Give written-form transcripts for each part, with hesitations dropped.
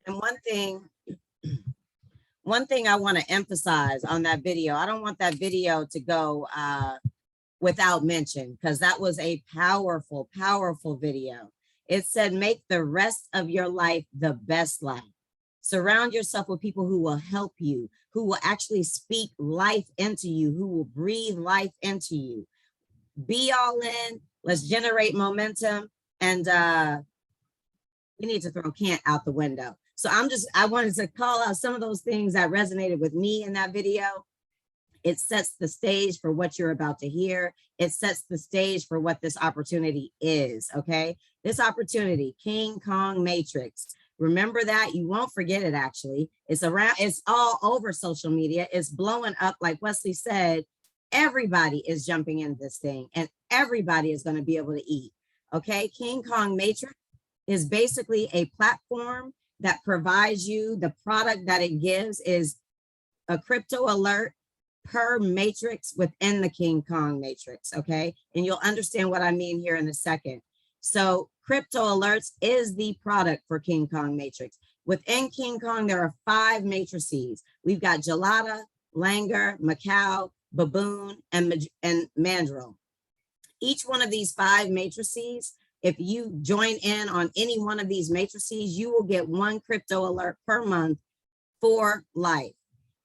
And one thing I want to emphasize on that video, I don't want that video to go without mention, because that was a powerful, powerful video. It said, make the rest of your life the best life. Surround yourself with people who will help you, who will actually speak life into you, who will breathe life into you. Be all in. Let's generate momentum. And we need to throw Kant out the window. So I wanted to call out some of those things that resonated with me in that video. It sets the stage for what you're about to hear. It sets the stage for what this opportunity is, okay? This opportunity, King Kong Matrix. Remember that, you won't forget it actually. It's all over social media. It's blowing up, like Wesley said. Everybody is jumping into this thing and everybody is gonna be able to eat, okay? King Kong Matrix is basically a platform that provides you, the product that it gives is a crypto alert per matrix within the King Kong Matrix, okay? And you'll understand what I mean here in a second. So crypto alerts is the product for King Kong Matrix. Within King Kong, there are 5 matrices. We've got Gelada, Langer, Macau, Baboon, and Mandrill. Each one of these 5 matrices, if you join in on any one of these matrices, you will get 1 crypto alert per month for life.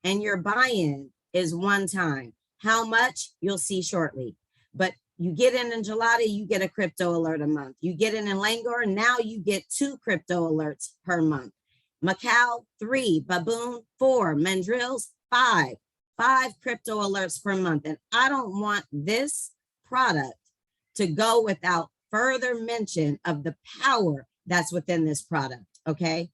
And your buy-in is one time. How much? You'll see shortly. But you get in Gelada, you get a crypto alert a month. You get in Langor, now you get 2 crypto alerts per month. Macau, 3, Baboon, 4, Mandrills, 5. 5 crypto alerts per month. And I don't want this product to go without further mention of the power that's within this product, okay?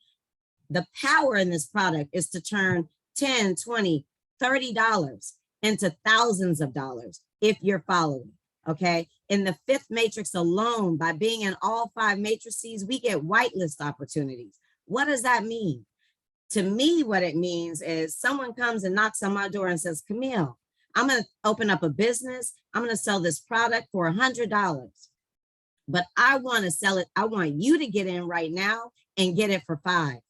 The power in this product is to turn $10, $20, $30 into thousands of dollars if you're following, okay? In the 5th matrix alone, by being in all 5 matrices, we get whitelist opportunities. What does that mean? To me, what it means is someone comes and knocks on my door and says, Camille, I'm gonna open up a business. I'm gonna sell this product for $100, but I wanna sell it. I want you to get in right now and get it for 5.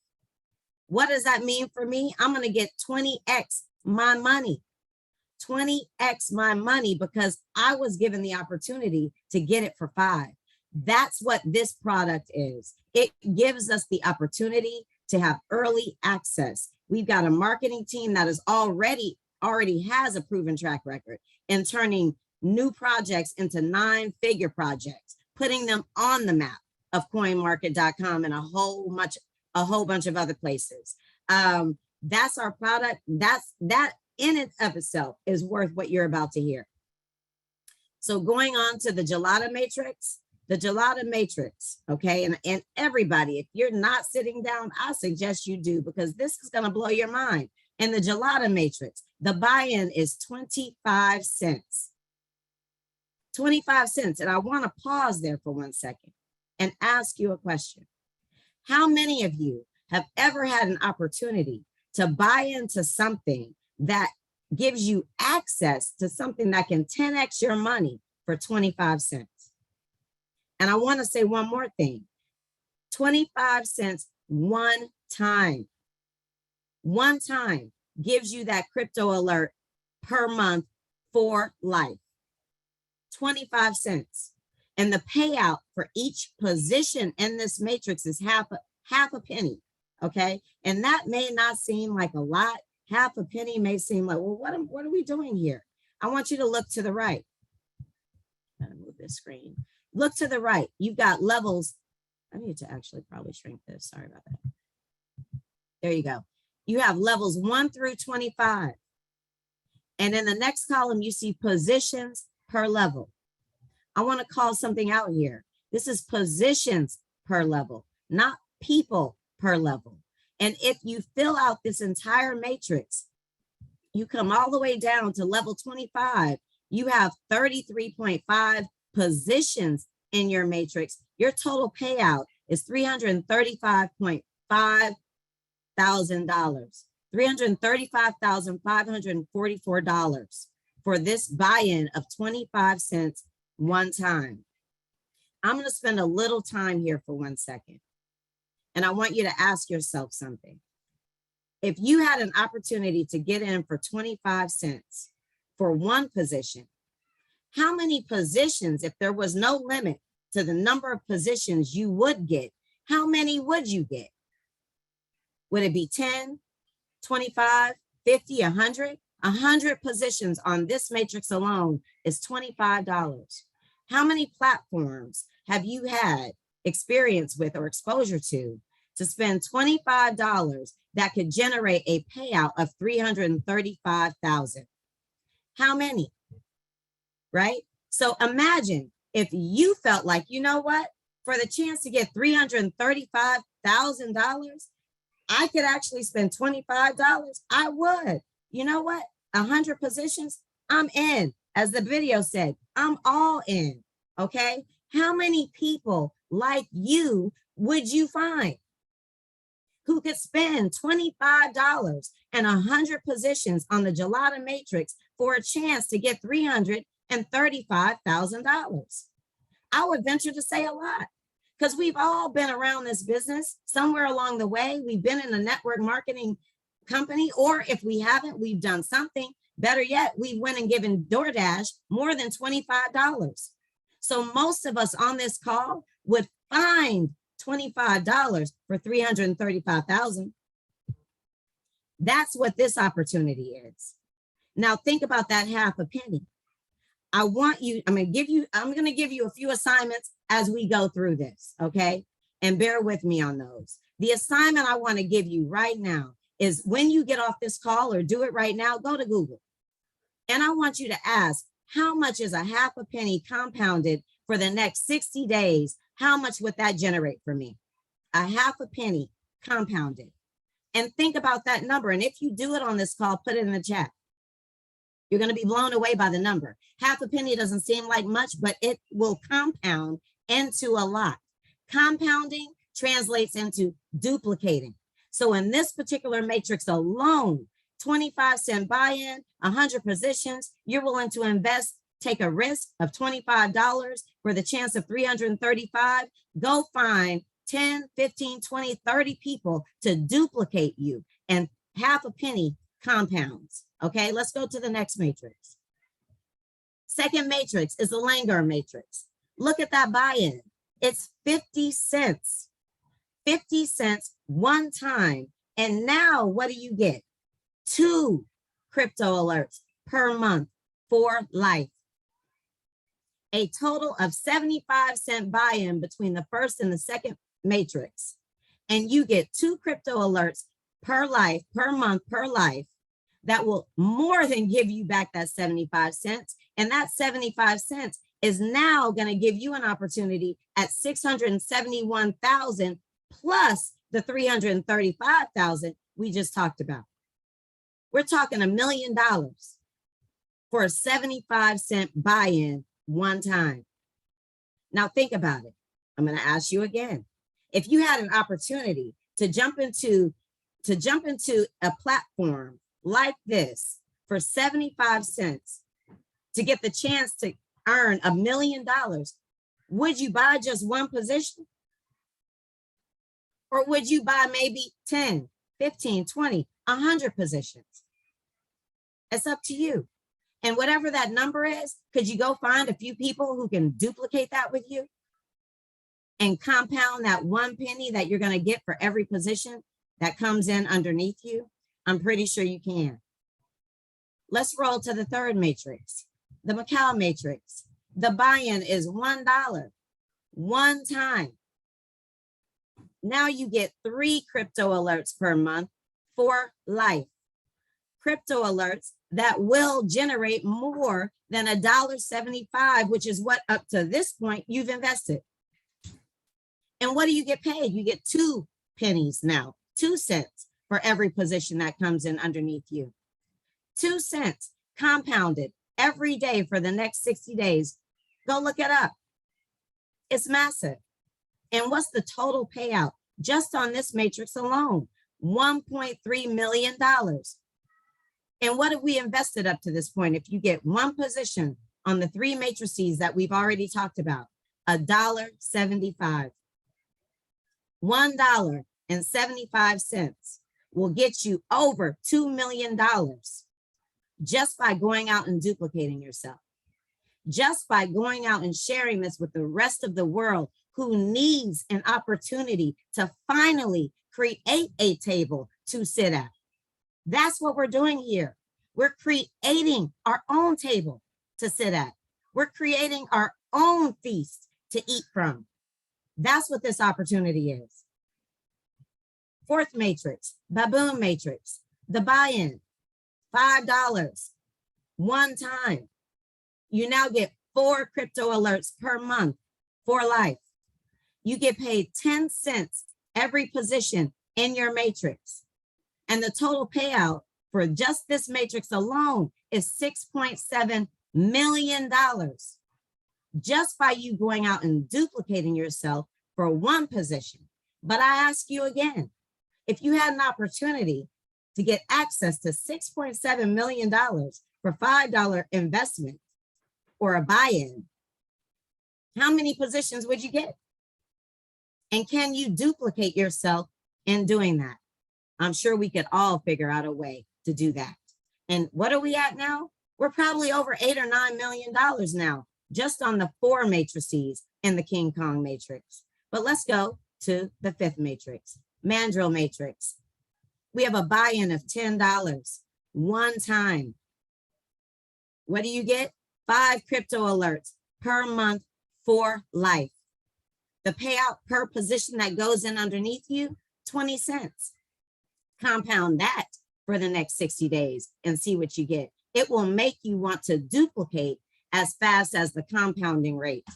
What does that mean for me? I'm gonna get 20x my money, 20x my money, because I was given the opportunity to get it for 5. That's what this product is. It gives us the opportunity to have early access. We've got a marketing team that is already has a proven track record in turning new projects into 9-figure projects, putting them on the map of coinmarket.com and a whole bunch of other places. That's our product. That in and of itself is worth what you're about to hear. So going on to the Gelada Matrix, okay, and everybody, if you're not sitting down, I suggest you do, because this is gonna blow your mind. In the Gelada Matrix, the buy-in is 25 cents. 25 cents, and I wanna pause there for 1 second and ask you a question. How many of you have ever had an opportunity to buy into something that gives you access to something that can 10x your money for 25 cents? And I want to say one more thing. 25 cents one time gives you that crypto alert per month for life. 25 cents. And the payout for each position in this matrix is half a penny, okay? And that may not seem like a lot. Half a penny may seem like, well, what are we doing here? I want you to look to the right. I'm gonna move this screen. Look to the right. You've got levels. I need to actually probably shrink this. Sorry about that. There you go. You have levels 1 through 25. And in the next column, you see positions per level. I want to call something out here. This is positions per level, not people per level. And if you fill out this entire matrix, you come all the way down to level 25, you have 33.5 positions in your matrix. Your total payout is $335,500, $335,544 for this buy-in of 25 cents one time. I'm going to spend a little time here for 1 second. And I want you to ask yourself something. If you had an opportunity to get in for 25 cents for one position, how many positions, if there was no limit to the number of positions you would get, how many would you get? Would it be 10, 25, 50, 100? 100 positions on this matrix alone is $25. How many platforms have you had experience with or exposure to spend $25 that could generate a payout of $335,000? How many? Right? So imagine if you felt like, you know what, for the chance to get $335,000, I could actually spend $25. I would. You know what? 100 positions, I'm in. As the video said, I'm all in. Okay. How many people like you would you find who could spend $25 and 100 positions on the Gelada Matrix for a chance to get $335,000? I would venture to say a lot, because we've all been around this business somewhere along the way. We've been in a network marketing company, or if we haven't, we've done something. Better yet, we went and given DoorDash more than $25. So most of us on this call would find $25 for $335,000. That's what this opportunity is. Now think about that half a penny. I'm going to give you a few assignments as we go through this, okay? And bear with me on those. The assignment I want to give you right now is, when you get off this call, or do it right now, go to Google. And I want you to ask, how much is a half a penny compounded for the next 60 days? How much would that generate for me? A half a penny compounded. And think about that number. And if you do it on this call, put it in the chat. You're going to be blown away by the number. Half a penny doesn't seem like much, but it will compound into a lot. Compounding translates into duplicating. So in this particular matrix alone, 25-cent buy-in, 100 positions, you're willing to invest, take a risk of $25 for the chance of 335. Go find 10, 15, 20, 30 people to duplicate you, and half a penny compounds. Okay, let's go to the next matrix. Second matrix is the Langer matrix. Look at that buy-in. It's 50 cents. 50 cents one time. And now what do you get? 2 crypto alerts per month for life. A total of 75-cent buy-in between the first and the second matrix. And you get 2 crypto alerts per life, per month, per life, that will more than give you back that 75 cents. And that 75 cents is now going to give you an opportunity at 671,000 plus the 335,000 we just talked about. We're talking $1 million for a 75-cent buy-in one time. Now think about it. I'm going to ask you again. If you had an opportunity to jump into a platform like this for 75 cents to get the chance to earn $1 million, would you buy just one position? Or would you buy maybe 10, 15, 20, 100 positions? It's up to you. And whatever that number is, could you go find a few people who can duplicate that with you and compound that 1 penny that you're going to get for every position that comes in underneath you? I'm pretty sure you can. Let's roll to the third matrix, the Macau matrix. The buy-in is $1, one time. Now you get 3 crypto alerts per month for life. Crypto alerts that will generate more than $1.75, which is what up to this point you've invested. And what do you get paid? You get 2 pennies now, 2 cents for every position that comes in underneath you. 2 cents compounded every day for the next 60 days. Go look it up. It's massive. And what's the total payout just on this matrix alone? $1.3 million. And what have we invested up to this point? If you get one position on the 3 matrices that we've already talked about, $1.75. $1.75 will get you over $2 million just by going out and duplicating yourself. Just by going out and sharing this with the rest of the world who needs an opportunity to finally create a table to sit at. That's what we're doing here. We're creating our own table to sit at. We're creating our own feast to eat from. That's what this opportunity is. Fourth matrix, baboon matrix, the buy-in, $5, one time. You now get 4 crypto alerts per month for life. You get paid 10 cents every position in your matrix. And the total payout for just this matrix alone is $6.7 million. Just by you going out and duplicating yourself for one position. But I ask you again, if you had an opportunity to get access to $6.7 million for $5 investment or a buy-in, how many positions would you get? And can you duplicate yourself in doing that? I'm sure we could all figure out a way to do that. And what are we at now? We're probably over $8 or $9 million now, just on the 4 matrices in the King Kong matrix. But let's go to the 5th matrix, Mandrill matrix. We have a buy-in of $10, one time. What do you get? 5 crypto alerts per month for life. The payout per position that goes in underneath you, 20 cents. Compound that for the next 60 days and see what you get. It will make you want to duplicate as fast as the compounding rate.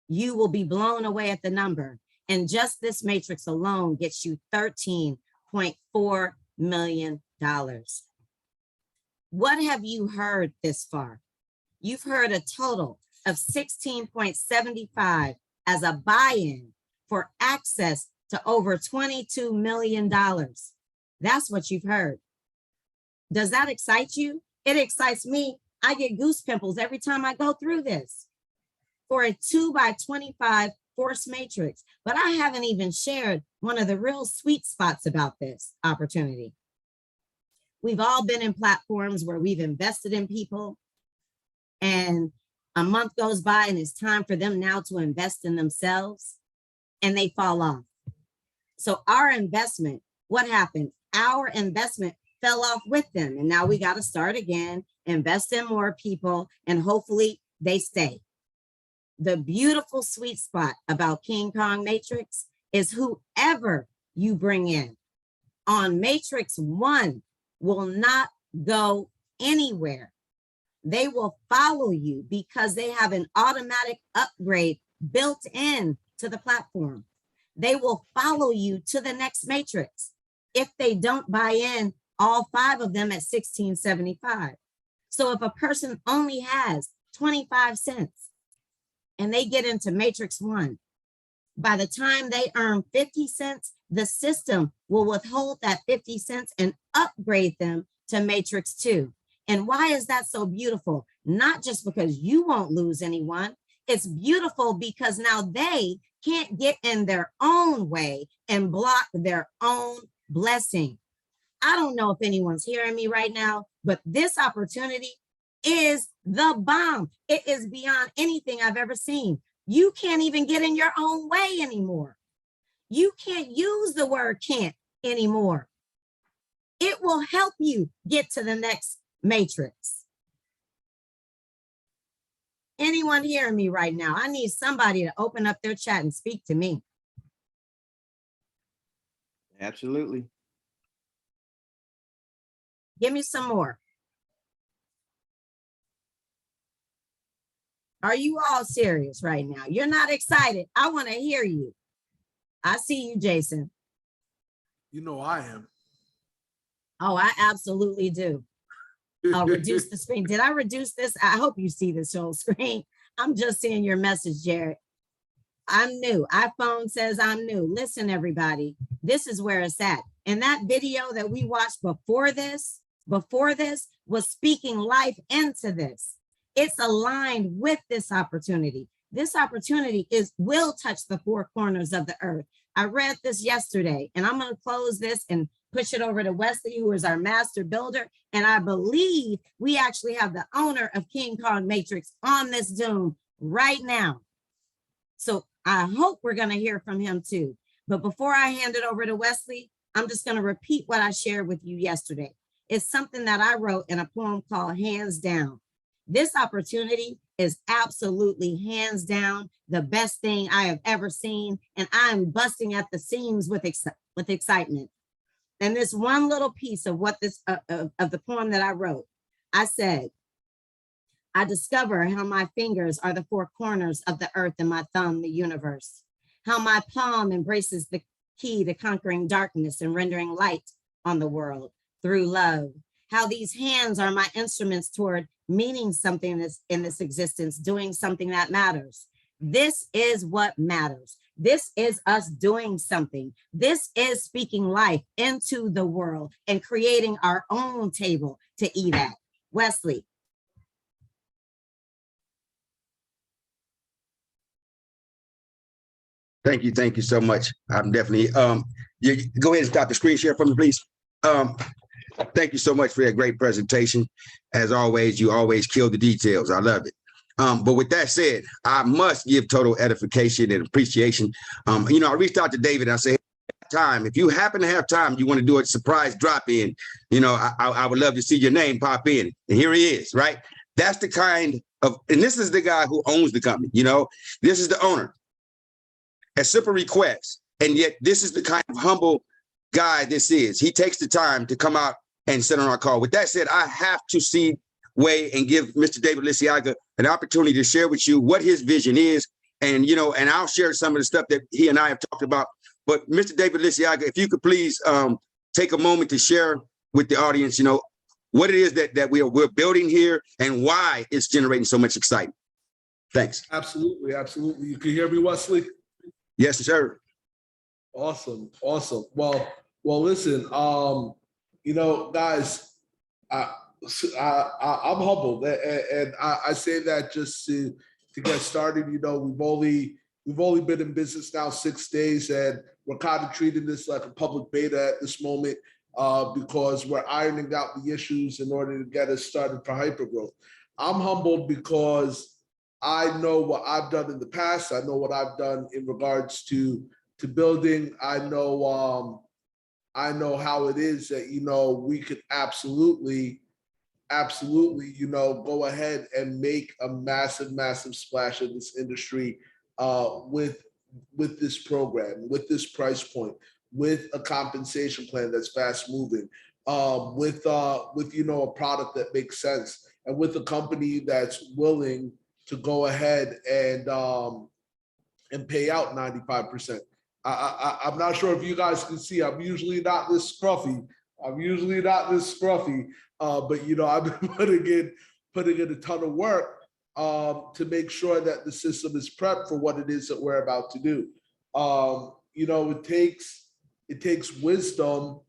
You will be blown away at the number. And just this matrix alone gets you $13.4 million. What have you heard this far? You've heard a total of 16.75 as a buy-in for access to over $22 million. That's what you've heard. Does that excite you? It excites me. I get goose pimples every time I go through this for a 2x25 force matrix. But I haven't even shared one of the real sweet spots about this opportunity. We've all been in platforms where we've invested in people and a month goes by and it's time for them now to invest in themselves and they fall off. So our investment, what happened? Our investment fell off with them. And now we got to start again, invest in more people, and hopefully they stay. The beautiful sweet spot about King Kong Matrix is whoever you bring in on Matrix 1 will not go anywhere. They will follow you because they have an automatic upgrade built in to the platform. They will follow you to the next matrix if they don't buy in all 5 of them at $16.75. So if a person only has 25 cents and they get into matrix 1, by the time they earn 50 cents, the system will withhold that 50 cents and upgrade them to matrix 2. And why is that so beautiful? Not just because you won't lose anyone. It's beautiful because now they can't get in their own way and block their own blessing. I don't know if anyone's hearing me right now, but this opportunity is the bomb. It is beyond anything I've ever seen. You can't even get in your own way anymore. You can't use the word can't anymore. It will help you get to the next matrix. Anyone hearing me right now? I need somebody to open up their chat and speak to me. Absolutely. Give me some more. Are you all serious right now? You're not excited. I want to hear you. I see you, Jason. You know I am. Oh, I absolutely do. I'll reduce the screen. Did I reduce this? I hope you see this whole screen. I'm just seeing your message, Jared. I'm new. iPhone says I'm new. Listen, everybody, this is where it's at. And that video that we watched before this was speaking life into this. It's aligned with this opportunity. This opportunity will touch the 4 corners of the earth. I read this yesterday, and I'm going to close this and push it over to Wesley, who is our master builder. And I believe we actually have the owner of King Kong Matrix on this Zoom right now. So I hope we're going to hear from him too. But before I hand it over to Wesley, I'm just going to repeat what I shared with you yesterday. It's something that I wrote in a poem called Hands Down. This opportunity is absolutely hands down the best thing I have ever seen. And I'm busting at the seams with excitement. And this one little piece of what this of the poem that I wrote, I said, I discover how my fingers are the four corners of the earth and my thumb, the universe. How my palm embraces the key to conquering darkness and rendering light on the world through love. How these hands are my instruments toward meaning something in this existence, doing something that matters. This is what matters. This is us doing something. This is speaking life into the world and creating our own table to eat at. Wesley. Thank you so much. I'm definitely go ahead and stop the screen share for me, please. Thank you so much for that great presentation. As always, you always kill the details. I love it. But with that said, I must give total edification and appreciation. I reached out to David and I said, time, if you happen to have time, you want to do a surprise drop in, I would love to see your name pop in. And here he is, right? That's the kind of, and this is the guy who owns the company, this is the owner. A simple request. And yet this is the kind of humble guy this is. He takes the time to come out and sit on our call. With that said, I have to see way and give Mr. David Liciaga an opportunity to share with you what his vision is. And, and I'll share some of the stuff that he and I have talked about. But Mr. David Liciaga, if you could please take a moment to share with the audience, what it is that we're building here and why it's generating so much excitement. Thanks. Absolutely. You can hear me, Wesley? Yes, sir. Awesome. Well, listen, guys, I'm humbled, and I say that just to get started. We've only been in business now 6 days, and we're kind of treating this like a public beta at this moment because we're ironing out the issues in order to get us started for hypergrowth. I'm humbled because I know what I've done in the past. I know what I've done in regards to building. I know how it is that, we could absolutely, go ahead and make a massive splash in this industry with this program, with this price point, with a compensation plan that's fast moving, with a product that makes sense, and with a company that's willing to go ahead and pay out 95%. I'm not sure if you guys can see, I'm usually not this scruffy. But I've been putting in a ton of work to make sure that the system is prepped for what it is that we're about to do. It takes wisdom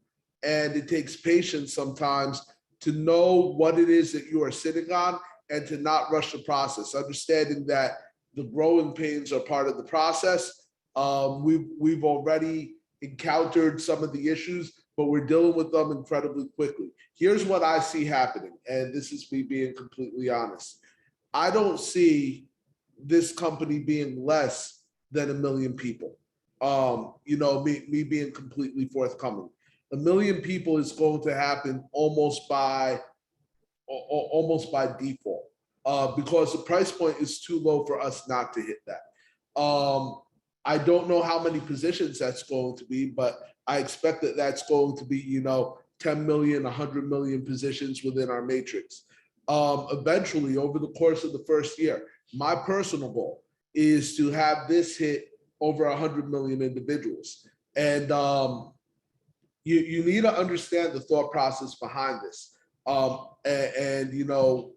and it takes patience sometimes to know what it is that you are sitting on and to not rush the process, understanding that the growing pains are part of the process. We've already encountered some of the issues, but we're dealing with them incredibly quickly. Here's what I see happening, and this is me being completely honest. I don't see this company being less than 1 million people. Me being completely forthcoming. 1 million people is going to happen almost by default because the price point is too low for us not to hit that. I don't know how many positions that's going to be, but I expect that that's going to be, 10 million, 100 million positions within our matrix. Eventually, over the course of the first year, my personal goal is to have this hit over 100 million individuals. And you need to understand the thought process behind this.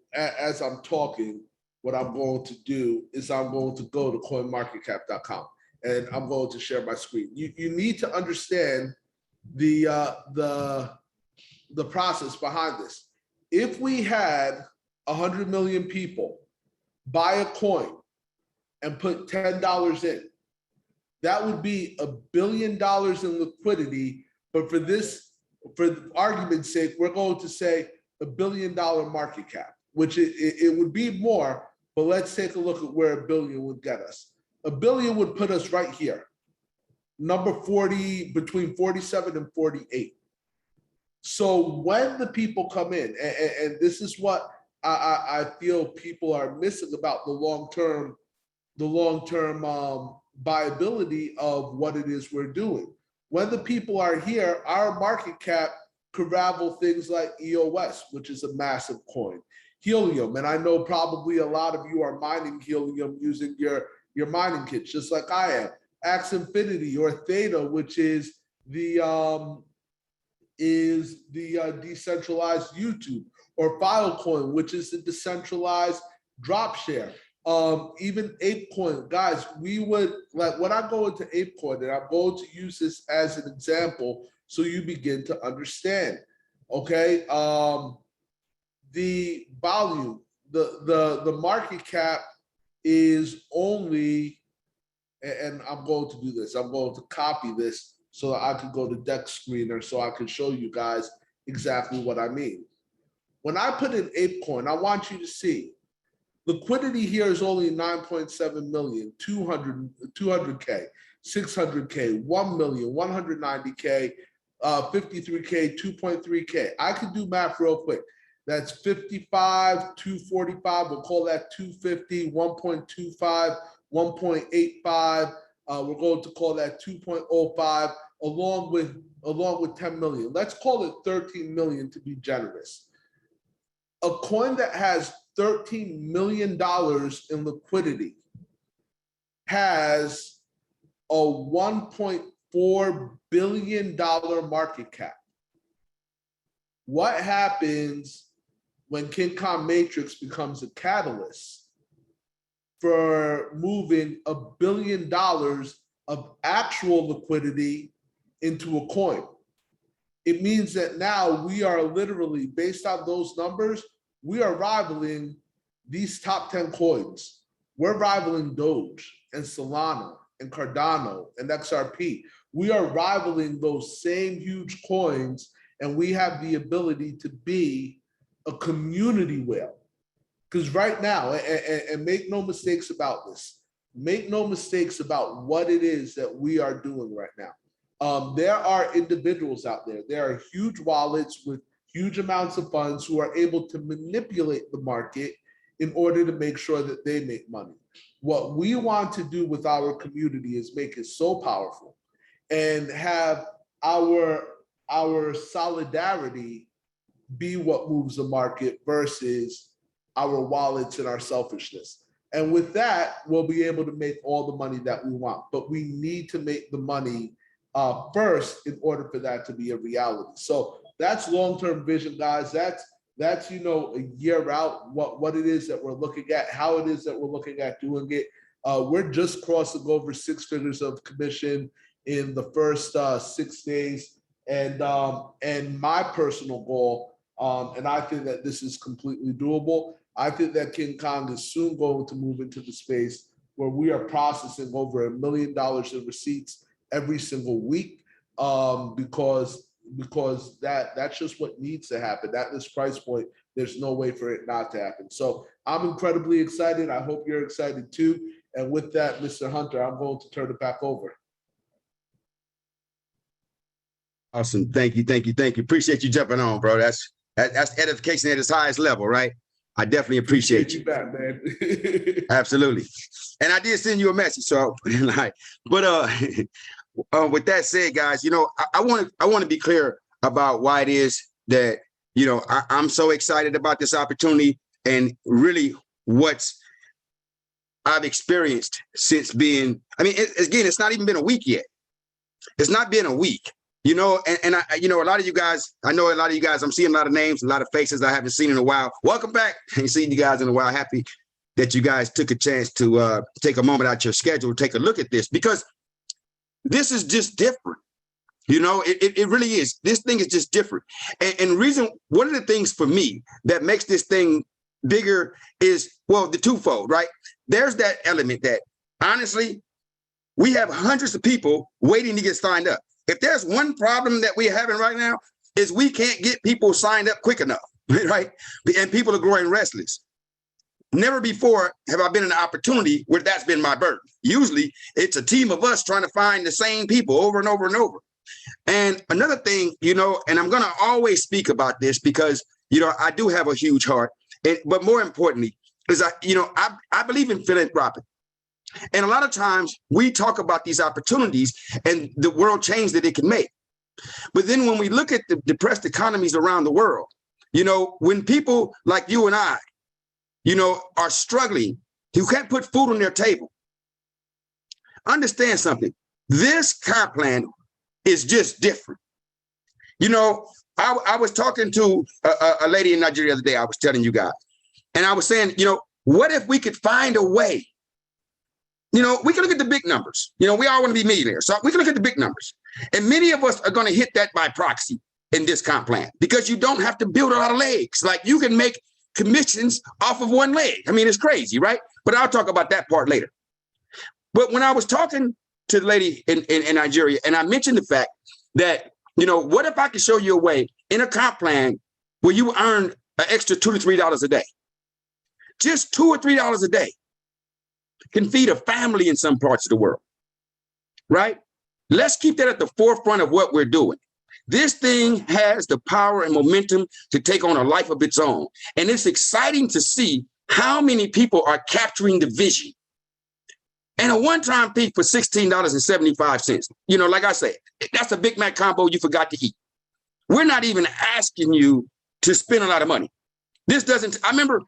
As I'm talking, what I'm going to do is I'm going to go to coinmarketcap.com and I'm going to share my screen. You need to understand the process behind this. If we had 100 million people buy a coin and put $10 in, that would be $1 billion in liquidity. But for argument's sake, we're going to say $1 billion market cap, which it would be more, but let's take a look at where $1 billion would get us. $1 billion would put us right here, number 40, between 47 and 48. So when the people come in, and this is what I feel people are missing about the long-term viability of what it is we're doing. When the people are here, our market cap could rival things like EOS, which is a massive coin, helium. And I know probably a lot of you are mining helium using your mining kits, just like I am. Axe Infinity or Theta, which is the decentralized YouTube, or Filecoin, which is the decentralized drop share. Even ApeCoin, guys, we would, like, when I go into ApeCoin, and I'm going to use this as an example so you begin to understand, okay? The volume, the market cap is only, and I'm going to do this, I'm going to copy this so that I can go to Deck Screener so I can show you guys exactly what I mean. When I put in ApeCoin, I want you to see liquidity here is only 9.7 million, 200K, 600K, 1 million, 190K, 53K, 2.3K. I can do math real quick. That's 55, 245, we'll call that 250, 1.25, 1.85. We're going to call that 2.05, along with 10 million. Let's call it 13 million to be generous. A coin that has $13 million in liquidity has a $1.4 billion market cap. What happens when King Kong Matrix becomes a catalyst for moving $1 billion of actual liquidity into a coin? It means that now we are literally, based on those numbers, we are rivaling these top 10 coins. We're rivaling Doge and Solana and Cardano and XRP. We are rivaling those same huge coins, and we have the ability to be a community whale. Because right now, and make no mistakes about this, make no mistakes about what it is that we are doing right now. There are individuals out there. There are huge wallets with huge amounts of funds who are able to manipulate the market in order to make sure that they make money. What we want to do with our community is make it so powerful and have our solidarity be what moves the market versus our wallets and our selfishness. And with that, we'll be able to make all the money that we want. But we need to make the money first in order for that to be a reality. So that's long-term vision, guys. That's a year out, what it is that we're looking at, how it is that we're looking at doing it. We're just crossing over 6 figures of commission in the first 6 days. And my personal goal, and I think that this is completely doable, I think that King Kong is soon going to move into the space where we are processing over $1 million in receipts every single week, because that's just what needs to happen. At this price point, there's no way for it not to happen. So I'm incredibly excited. I hope you're excited too. And with that, Mr. Hunter, I'm going to turn it back over. Awesome. Thank you. Appreciate you jumping on, bro. That's edification at its highest level, right? I definitely appreciate you. Back, man. Absolutely. And I did send you a message. So with that said, guys, I want to be clear about why it is that, I'm so excited about this opportunity, and really what I've experienced since being, it's not even been a week yet. It's not been a week, and I, a lot of you guys, I'm seeing a lot of names, a lot of faces I haven't seen in a while. Welcome back. I ain't seen you guys in a while. Happy that you guys took a chance to take a moment out your schedule to take a look at this, because this is just different. It really is. This thing is just different. And reason, one of the things for me that makes this thing bigger is, well, the twofold, right? There's that element that, honestly, we have hundreds of people waiting to get signed up. If there's one problem that we're having right now, is we can't get people signed up quick enough, right? And people are growing restless. Never before have I been in an opportunity where that's been my burden. Usually it's a team of us trying to find the same people over and over and over. And another thing, you know, and I'm going to always speak about this because, you know, I do have a huge heart. But more importantly, is I believe in philanthropy. And a lot of times we talk about these opportunities and the world change that it can make. But then when we look at the depressed economies around the world, you know, when people like you and I, you know, are struggling, who can't put food on their table, understand something. This care plan is just different. You know, I was talking to a lady in Nigeria the other day, I was telling you guys, and I was saying, you know, what if we could find a way? You know, we can look at the big numbers. You know, we all want to be millionaires. So we can look at the big numbers. And many of us are going to hit that by proxy in this comp plan because you don't have to build a lot of legs. Like you can make commissions off of one leg. I mean, it's crazy, right? But I'll talk about that part later. But when I was talking to the lady in Nigeria, and I mentioned the fact that, you know, what if I could show you a way in a comp plan where you earn an extra $2 to $3 a day? Just $2 or $3 a day can feed a family in some parts of the world, right? Let's keep that at the forefront of what we're doing. This thing has the power and momentum to take on a life of its own. And it's exciting to see how many people are capturing the vision. And a one-time fee for $16.75. You know, like I said, that's a Big Mac combo you forgot to eat. We're not even asking you to spend a lot of money. This doesn't, I remember,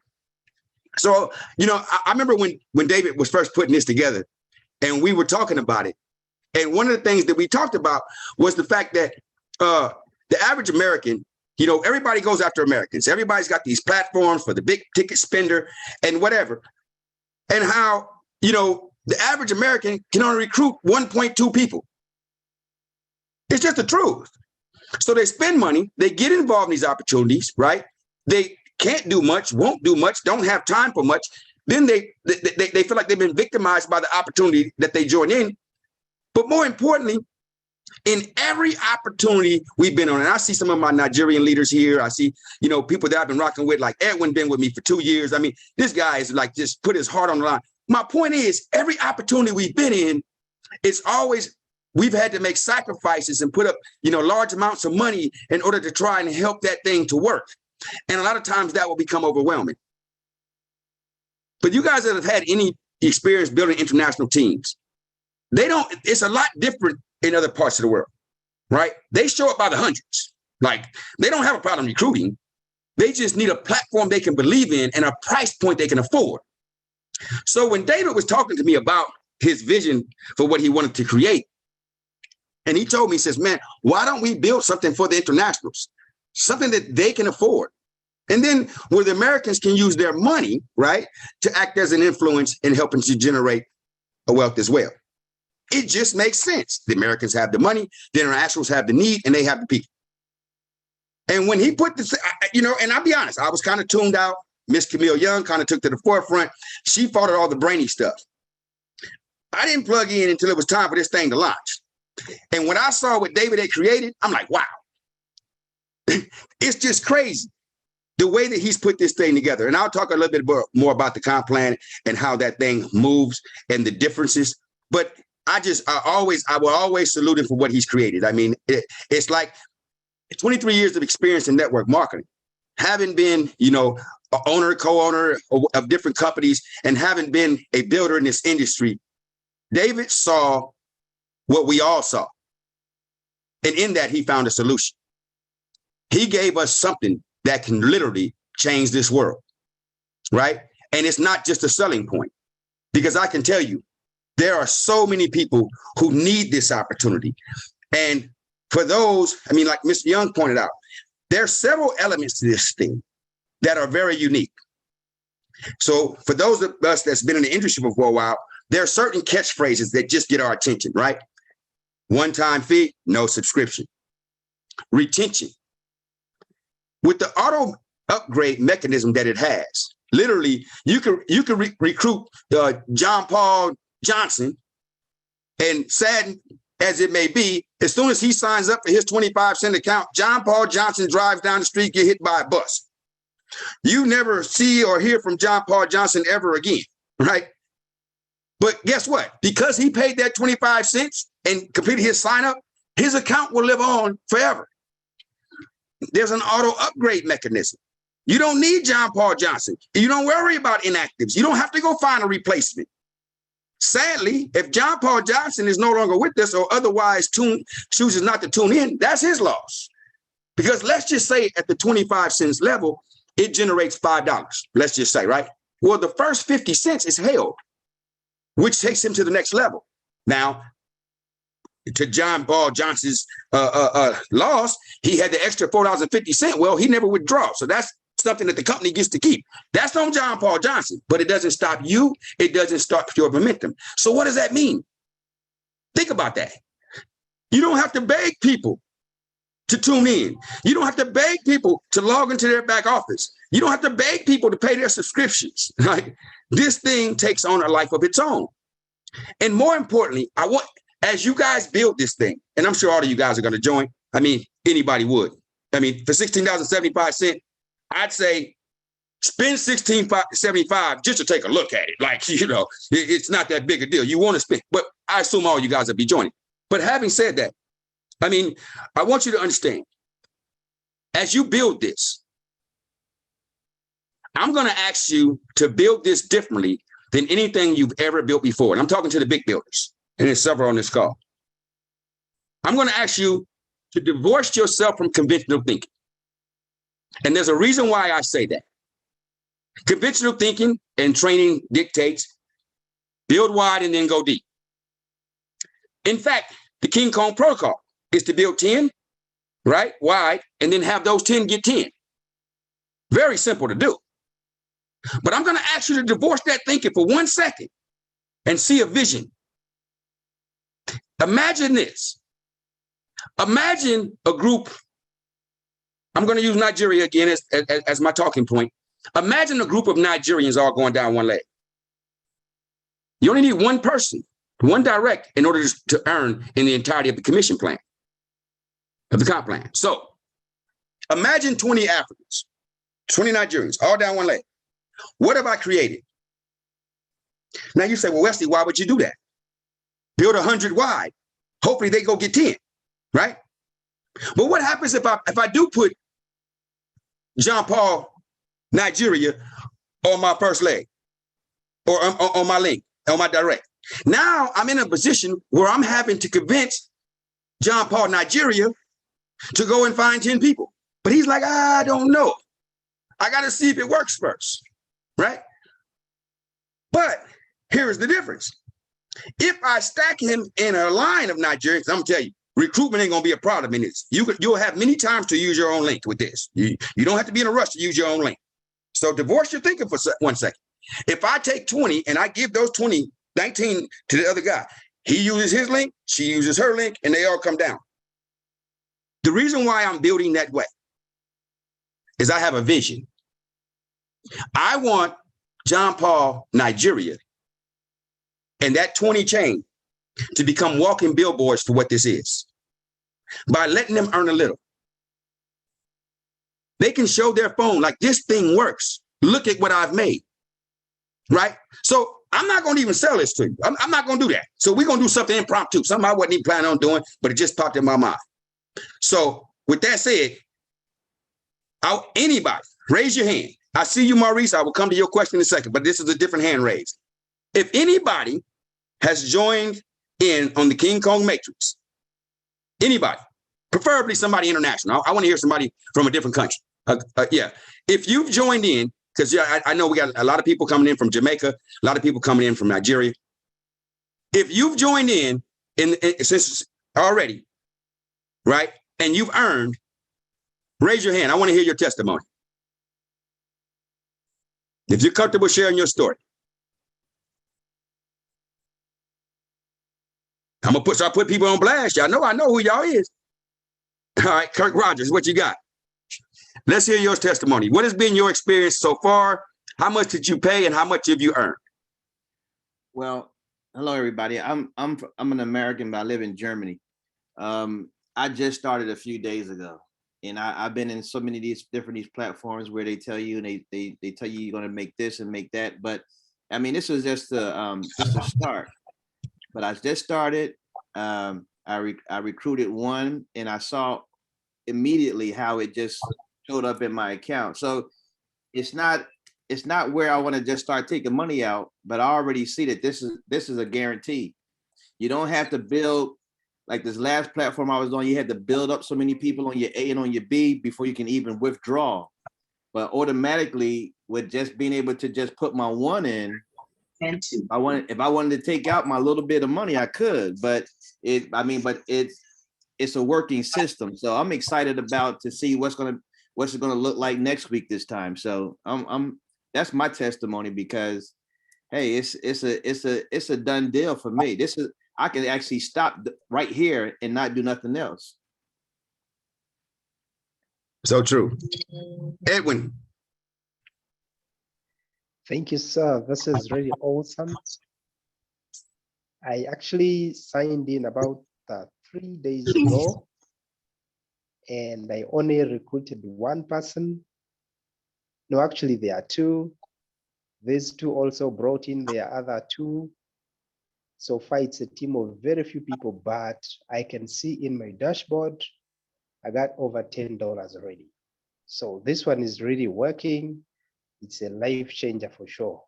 so, you know, I remember when David was first putting this together and we were talking about it. And one of the things that we talked about was the fact that the average American, you know, everybody goes after Americans. Everybody's got these platforms for the big ticket spender and whatever. And how, you know, the average American can only recruit 1.2 people. It's just the truth. So they spend money, they get involved in these opportunities, right? They can't do much, won't do much, don't have time for much. Then they feel like they've been victimized by the opportunity that they join in. But more importantly, in every opportunity we've been on, and I see some of my Nigerian leaders here. I see, you know, people that I've been rocking with, like Edwin, been with me for 2 years. I mean, this guy is like just put his heart on the line. My point is, every opportunity we've been in, it's always, we've had to make sacrifices and put up, you know, large amounts of money in order to try and help that thing to work. And a lot of times that will become overwhelming. But you guys that have had any experience building international teams, it's a lot different in other parts of the world, right? They show up by the hundreds. Like, they don't have a problem recruiting. They just need a platform they can believe in and a price point they can afford. So when David was talking to me about his vision for what he wanted to create, and he told me, he says, man, why don't we build something for the internationals, something that they can afford? And then where the Americans can use their money, right, to act as an influence in helping to generate a wealth as well. It just makes sense. The Americans have the money, the internationals have the need, and they have the people. And when he put this, you know, and I'll be honest, I was kind of tuned out. Miss Camille Young kind of took to the forefront. She fought all the brainy stuff. I didn't plug in until it was time for this thing to launch. And when I saw what David had created, I'm like, wow, it's just crazy the way that he's put this thing together. And I'll talk a little bit more about the comp plan and how that thing moves and the differences. But I will always salute him for what he's created. I mean, it's like 23 years of experience in network marketing, having been, you know, an owner, co-owner of different companies, and having been a builder in this industry. David saw what we all saw. And in that, he found a solution. He gave us something that can literally change this world, right? And it's not just a selling point, because I can tell you, there are so many people who need this opportunity. And for those, I mean, like Mr. Young pointed out, there are several elements to this thing that are very unique. So for those of us that's been in the industry for a while, there are certain catchphrases that just get our attention, right? One-time fee, no subscription. Retention. With the auto upgrade mechanism that it has, literally, you can recruit John Paul Johnson And saddened as it may be, as soon as he signs up for his 25-cent account, John Paul Johnson drives down the street, get hit by a bus. You never see or hear from John Paul Johnson ever again, right? But guess what? Because he paid that 25 cents and completed his sign up, his account will live on forever. There's an auto upgrade mechanism. You don't need John Paul Johnson. You don't worry about inactives. You don't have to go find a replacement. Sadly, if John Paul Johnson is no longer with us or otherwise chooses not to tune in, that's his loss. Because let's just say at the 25 cents level, it generates $5. Let's just say, right? Well, the first 50 cents is held, which takes him to the next level. Now, to John Paul Johnson's loss, he had the extra $4.50. Well, he never withdraw. So that's something that the company gets to keep. That's on John Paul Johnson, but it doesn't stop you. It doesn't stop your momentum. So what does that mean? Think about that. You don't have to beg people to tune in. You don't have to beg people to log into their back office. You don't have to beg people to pay their subscriptions. Right? This thing takes on a life of its own. And more importantly, I want, as you guys build this thing, and I'm sure all of you guys are going to join. I mean, anybody would. I mean, for $16.75, I'd say spend $16.75 just to take a look at it. Like, you know, it's not that big a deal. You want to spend, but I assume all you guys will be joining. But having said that, I mean, I want you to understand, as you build this, I'm going to ask you to build this differently than anything you've ever built before. And I'm talking to the big builders, and there's several on this call. I'm going to ask you to divorce yourself from conventional thinking. And there's a reason why I say that. Conventional thinking and training dictates build wide and then go deep. In fact, the King Kong protocol is to build 10, right, wide, and then have those 10 get 10. Very simple to do. But I'm going to ask you to divorce that thinking for 1 second and see a vision. Imagine this. Imagine a group. I'm going to use Nigeria again as my talking point. Imagine a group of Nigerians all going down one leg. You only need one person, one direct, in order to earn in the entirety of the commission plan, of the comp plan. So imagine 20 Africans, 20 Nigerians, all down one leg. What have I created? Now you say, well, Wesley, why would you do that? Build 100 wide. Hopefully they go get 10, right? But what happens if I do put John Paul, Nigeria on my first leg or on my link, on my direct? Now I'm in a position where I'm having to convince John Paul, Nigeria to go and find 10 people. But he's like, I don't know. I got to see if it works first, right? But here's the difference. If I stack him in a line of Nigerians, I'm going to tell you, recruitment ain't going to be a problem in this. You'll have many times to use your own link with this. You don't have to be in a rush to use your own link. So divorce your thinking for 1 second. If I take 20 and I give those 19 to the other guy, he uses his link, she uses her link, and they all come down. The reason why I'm building that way is I have a vision. I want John Paul, Nigeria, and that 20 chain to become walking billboards for what this is. By letting them earn a little. They can show their phone like this thing works. Look at what I've made, right? So I'm not going to even sell this to you. I'm not going to do that. So we're going to do something impromptu, something I wasn't even planning on doing, but it just popped in my mind. So with that said, anybody, raise your hand. I see you, Maurice. I will come to your question in a second, but this is a different hand raised. If anybody has joined in on the King Kong Matrix, anybody, preferably somebody international. I want to hear somebody from a different country. Yeah. If you've joined in, because I know we got a lot of people coming in from Jamaica, a lot of people coming in from Nigeria. If you've joined in since already, right, and you've earned, raise your hand. I want to hear your testimony. If you're comfortable sharing your story. I'm going to start putting people on blast. Y'all know I know who y'all is. All right, Kirk Rogers, what you got? Let's hear your testimony. What has been your experience so far? How much did you pay and how much have you earned? Well, Hello, everybody. I'm an American, but I live in Germany. I just started a few days ago, and I've been in so many of these platforms where they tell you and they tell you you're going to make this and make that. But I mean, this was just a start. But I just started. I recruited one, and I saw immediately how it just showed up in my account. So it's not where I want to just start taking money out, but I already see that this is a guarantee. You don't have to build like this last platform I was on. You had to build up so many people on your A and on your B before you can even withdraw. But automatically, with just being able to just put my one in, if I wanted to take out my little bit of money, I could. But it's a working system. So I'm excited about to see what's it gonna look like next week this time. So I'm that's my testimony because hey, it's a done deal for me. I can actually stop right here and not do nothing else. So true. Edwin. Thank you, sir. This is really awesome. I actually signed in about 3 days ago, and I only recruited one person. No, actually, there are two. These two also brought in their other two. So far, it's a team of very few people, but I can see in my dashboard, I got over $10 already. So this one is really working. It's a life changer for sure.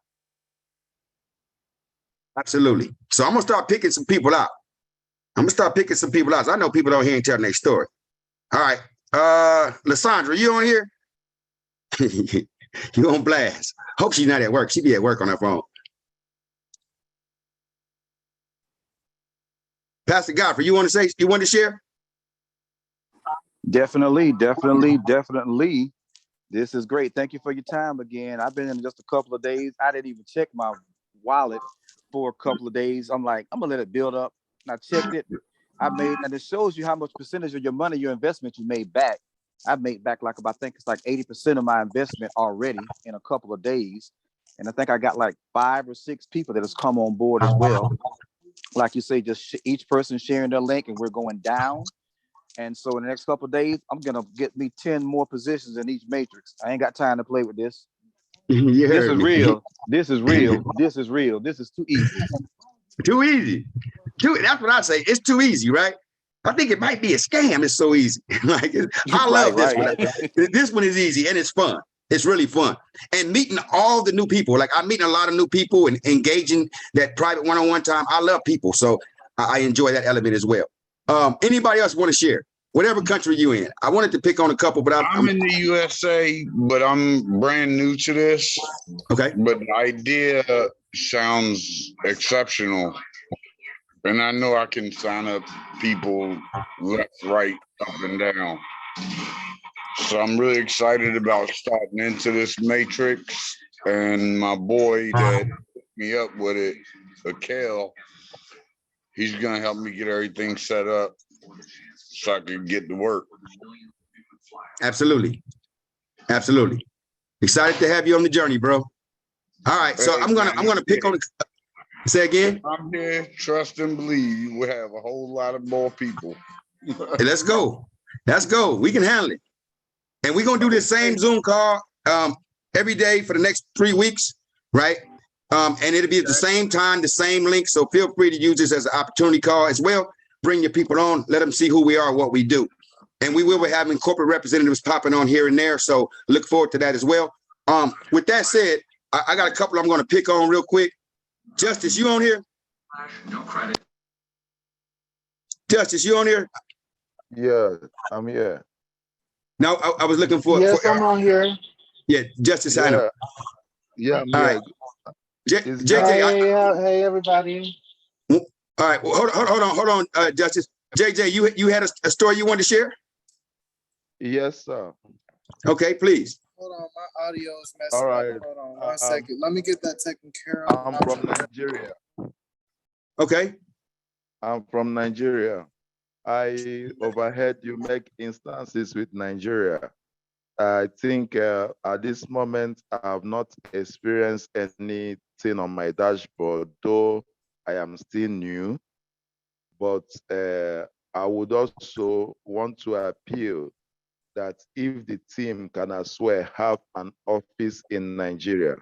Absolutely. So I'm gonna start picking some people out. I know people don't hear and tell their story. All right. Lysandra, you on here? You on blast. Hope she's not at work. She be at work on her phone. Pastor Godfrey, you want to share? Definitely. This is great. Thank you for your time again. I've been in just a couple of days. I didn't even check my wallet for a couple of days. I'm like, I'm gonna let it build up. And I checked it. And it shows you how much percentage of your money, your investment you made back. I've made back I think it's like 80% of my investment already in a couple of days. And I think I got like 5 or 6 people that has come on board as well. Like you say, just each person sharing their link and we're going down. And so in the next couple of days, I'm going to get me 10 more positions in each matrix. I ain't got time to play with this. This is real. This is real. This is real. This is too easy. Too easy. That's what I say. It's too easy, right? I think it might be a scam. It's so easy. I love this one. This one is easy and it's fun. It's really fun. And meeting all the new people. Like I'm meeting a lot of new people and engaging that private one-on-one time. I love people. So I enjoy that element as well. Anybody else want to share? Whatever country you in. I wanted to pick on a couple, but I'm in the USA, but I'm brand new to this. Okay. But the idea sounds exceptional. And I know I can sign up people left, right, up and down. So I'm really excited about starting into this matrix. And my boy that put me up with it, Akil, he's going to help me get everything set up so I can get to work. Absolutely. Excited to have you on the journey, bro. All right. So I'm gonna pick on say again. I'm here, trust and believe you will have a whole lot of more people. Hey, let's go. We can handle it. And we're gonna do this same Zoom call every day for the next 3 weeks, right? And it'll be at the same time, the same link. So feel free to use this as an opportunity call as well. Bring your people on, let them see who we are, what we do. And we will be having corporate representatives popping on here and there. So look forward to that as well. With that said, I got a couple I'm going to pick on real quick. Justice, you on here? No credit. Justice, you on here? Yeah, I'm here. No, I was looking for. Yes, I'm on here. Yeah, Justice, I know. Yeah, all right. JJ, hey, everybody. All right, well, hold on, Justice. JJ, you had a story you wanted to share? Yes, sir. Okay, please. Hold on, my audio is messing All right. up. Hold on 1 second. Let me get that taken care of. I'm from Nigeria. Okay. I'm from Nigeria. I overheard you make instances with Nigeria. I think at this moment, I have not experienced anything on my dashboard, though I am still new, but I would also want to appeal that if the team can as well have an office in Nigeria,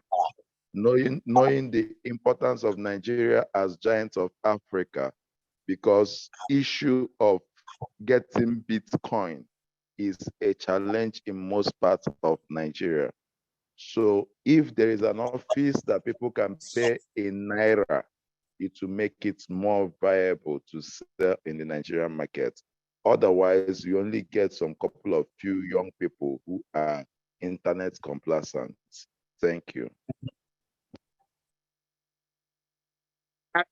knowing the importance of Nigeria as giant of Africa, because issue of getting Bitcoin is a challenge in most parts of Nigeria. So if there is an office that people can pay in Naira, it will make it more viable to sell in the Nigerian market. Otherwise, you only get some couple of few young people who are internet complacent. Thank you.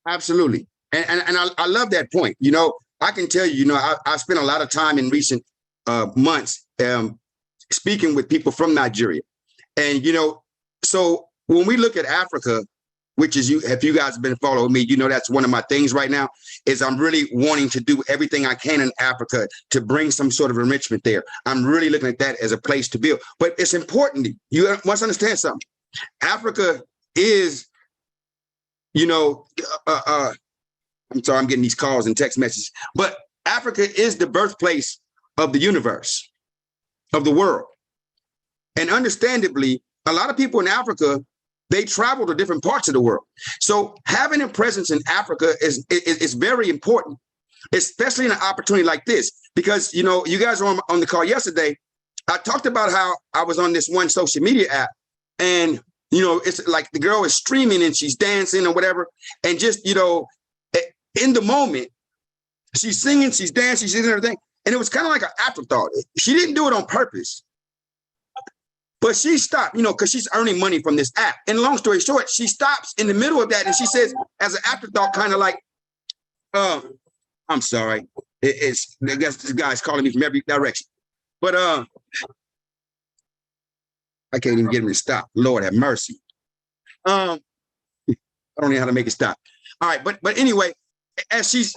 Absolutely. And I love that point. You know, I can tell you, I spent a lot of time in recent months speaking with people from Nigeria. And, so when we look at Africa, which is if you guys have been following me, that's one of my things right now is I'm really wanting to do everything I can in Africa to bring some sort of enrichment there. I'm really looking at that as a place to build. But it's important. You must understand something. Africa is, I'm sorry, I'm getting these calls and text messages, but Africa is the birthplace of the universe, of the world. And understandably, a lot of people in Africa, they travel to different parts of the world. So having a presence in Africa is very important, especially in an opportunity like this, because, you guys were on the call yesterday. I talked about how I was on this one social media app and, it's like the girl is streaming and she's dancing or whatever. And just, in the moment, she's singing, she's dancing, she's doing everything. And it was kind of like an afterthought. She didn't do it on purpose. But she stopped, because she's earning money from this app. And long story short, she stops in the middle of that and she says, as an afterthought, kind of like, I'm sorry. I guess this guy's calling me from every direction. But I can't even get him to stop. Lord have mercy. I don't know how to make it stop. All right, but anyway, as she's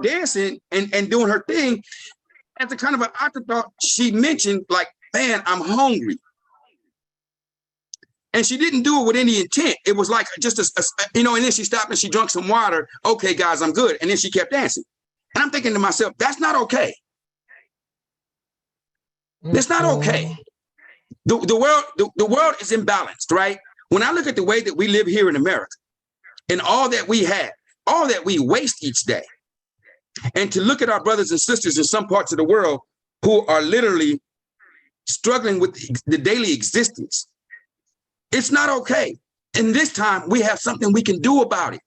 dancing and doing her thing, as a kind of an afterthought, she mentioned like, man, I'm hungry. And she didn't do it with any intent. It was like just and then she stopped and she drank some water. Okay, guys, I'm good. And then she kept dancing. And I'm thinking to myself, that's not okay. That's not okay. The world is imbalanced, right? When I look at the way that we live here in America and all that we have, all that we waste each day, and to look at our brothers and sisters in some parts of the world who are literally struggling with the daily existence, it's not okay. And this time we have something we can do about it.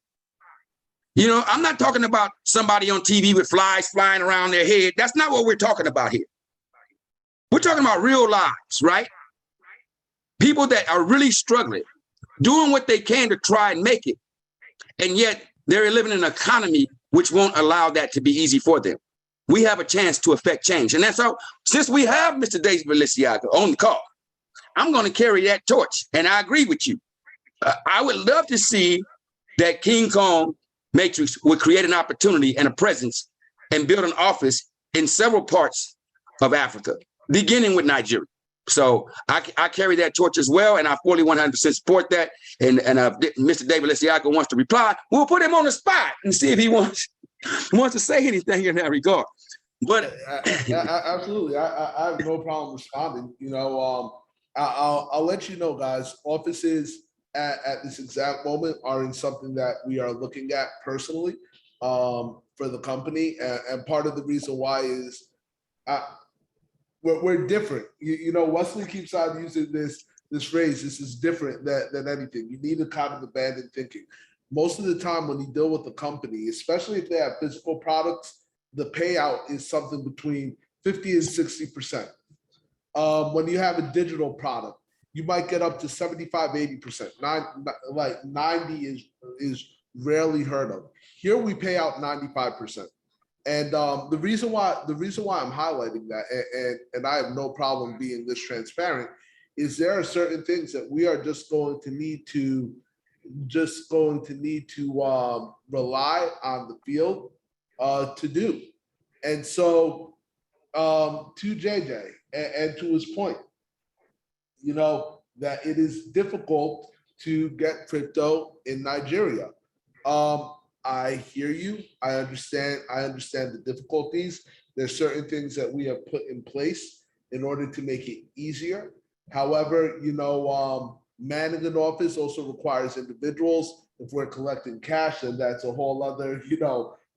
I'm not talking about somebody on TV with flies flying around their head. That's not what we're talking about here. We're talking about real lives, right? People that are really struggling, doing what they can to try and make it. And yet they're living in an economy which won't allow that to be easy for them. We have a chance to affect change. And that's how, since we have Mr. David Liciaga on the call, I'm going to carry that torch. And I agree with you. I would love to see that King Kong Matrix would create an opportunity and a presence and build an office in several parts of Africa, beginning with Nigeria. So I carry that torch as well, and I fully 100% support that. And Mr. David Liciaga wants to reply, we'll put him on the spot and see if he wants to say anything in that regard. But absolutely, I have no problem responding. I'll let you know, guys. Offices at this exact moment are in something that we are looking at personally for the company, and part of the reason why is. We're different. Wesley keeps on using this phrase, this is different than anything. You need to kind of abandon thinking. Most of the time when you deal with a company, especially if they have physical products, the payout is something between 50 and 60%. When you have a digital product, you might get up to 75, 80%. Like 90 is rarely heard of. Here we pay out 95%. And the reason why I'm highlighting that, and I have no problem being this transparent, is there are certain things that we are just going to need to rely on the field to do. And so to JJ and to his point, that it is difficult to get crypto in Nigeria. I hear you. I understand. I understand the difficulties. There's certain things that we have put in place in order to make it easier. However, manning an office also requires individuals. If we're collecting cash, then that's a whole other,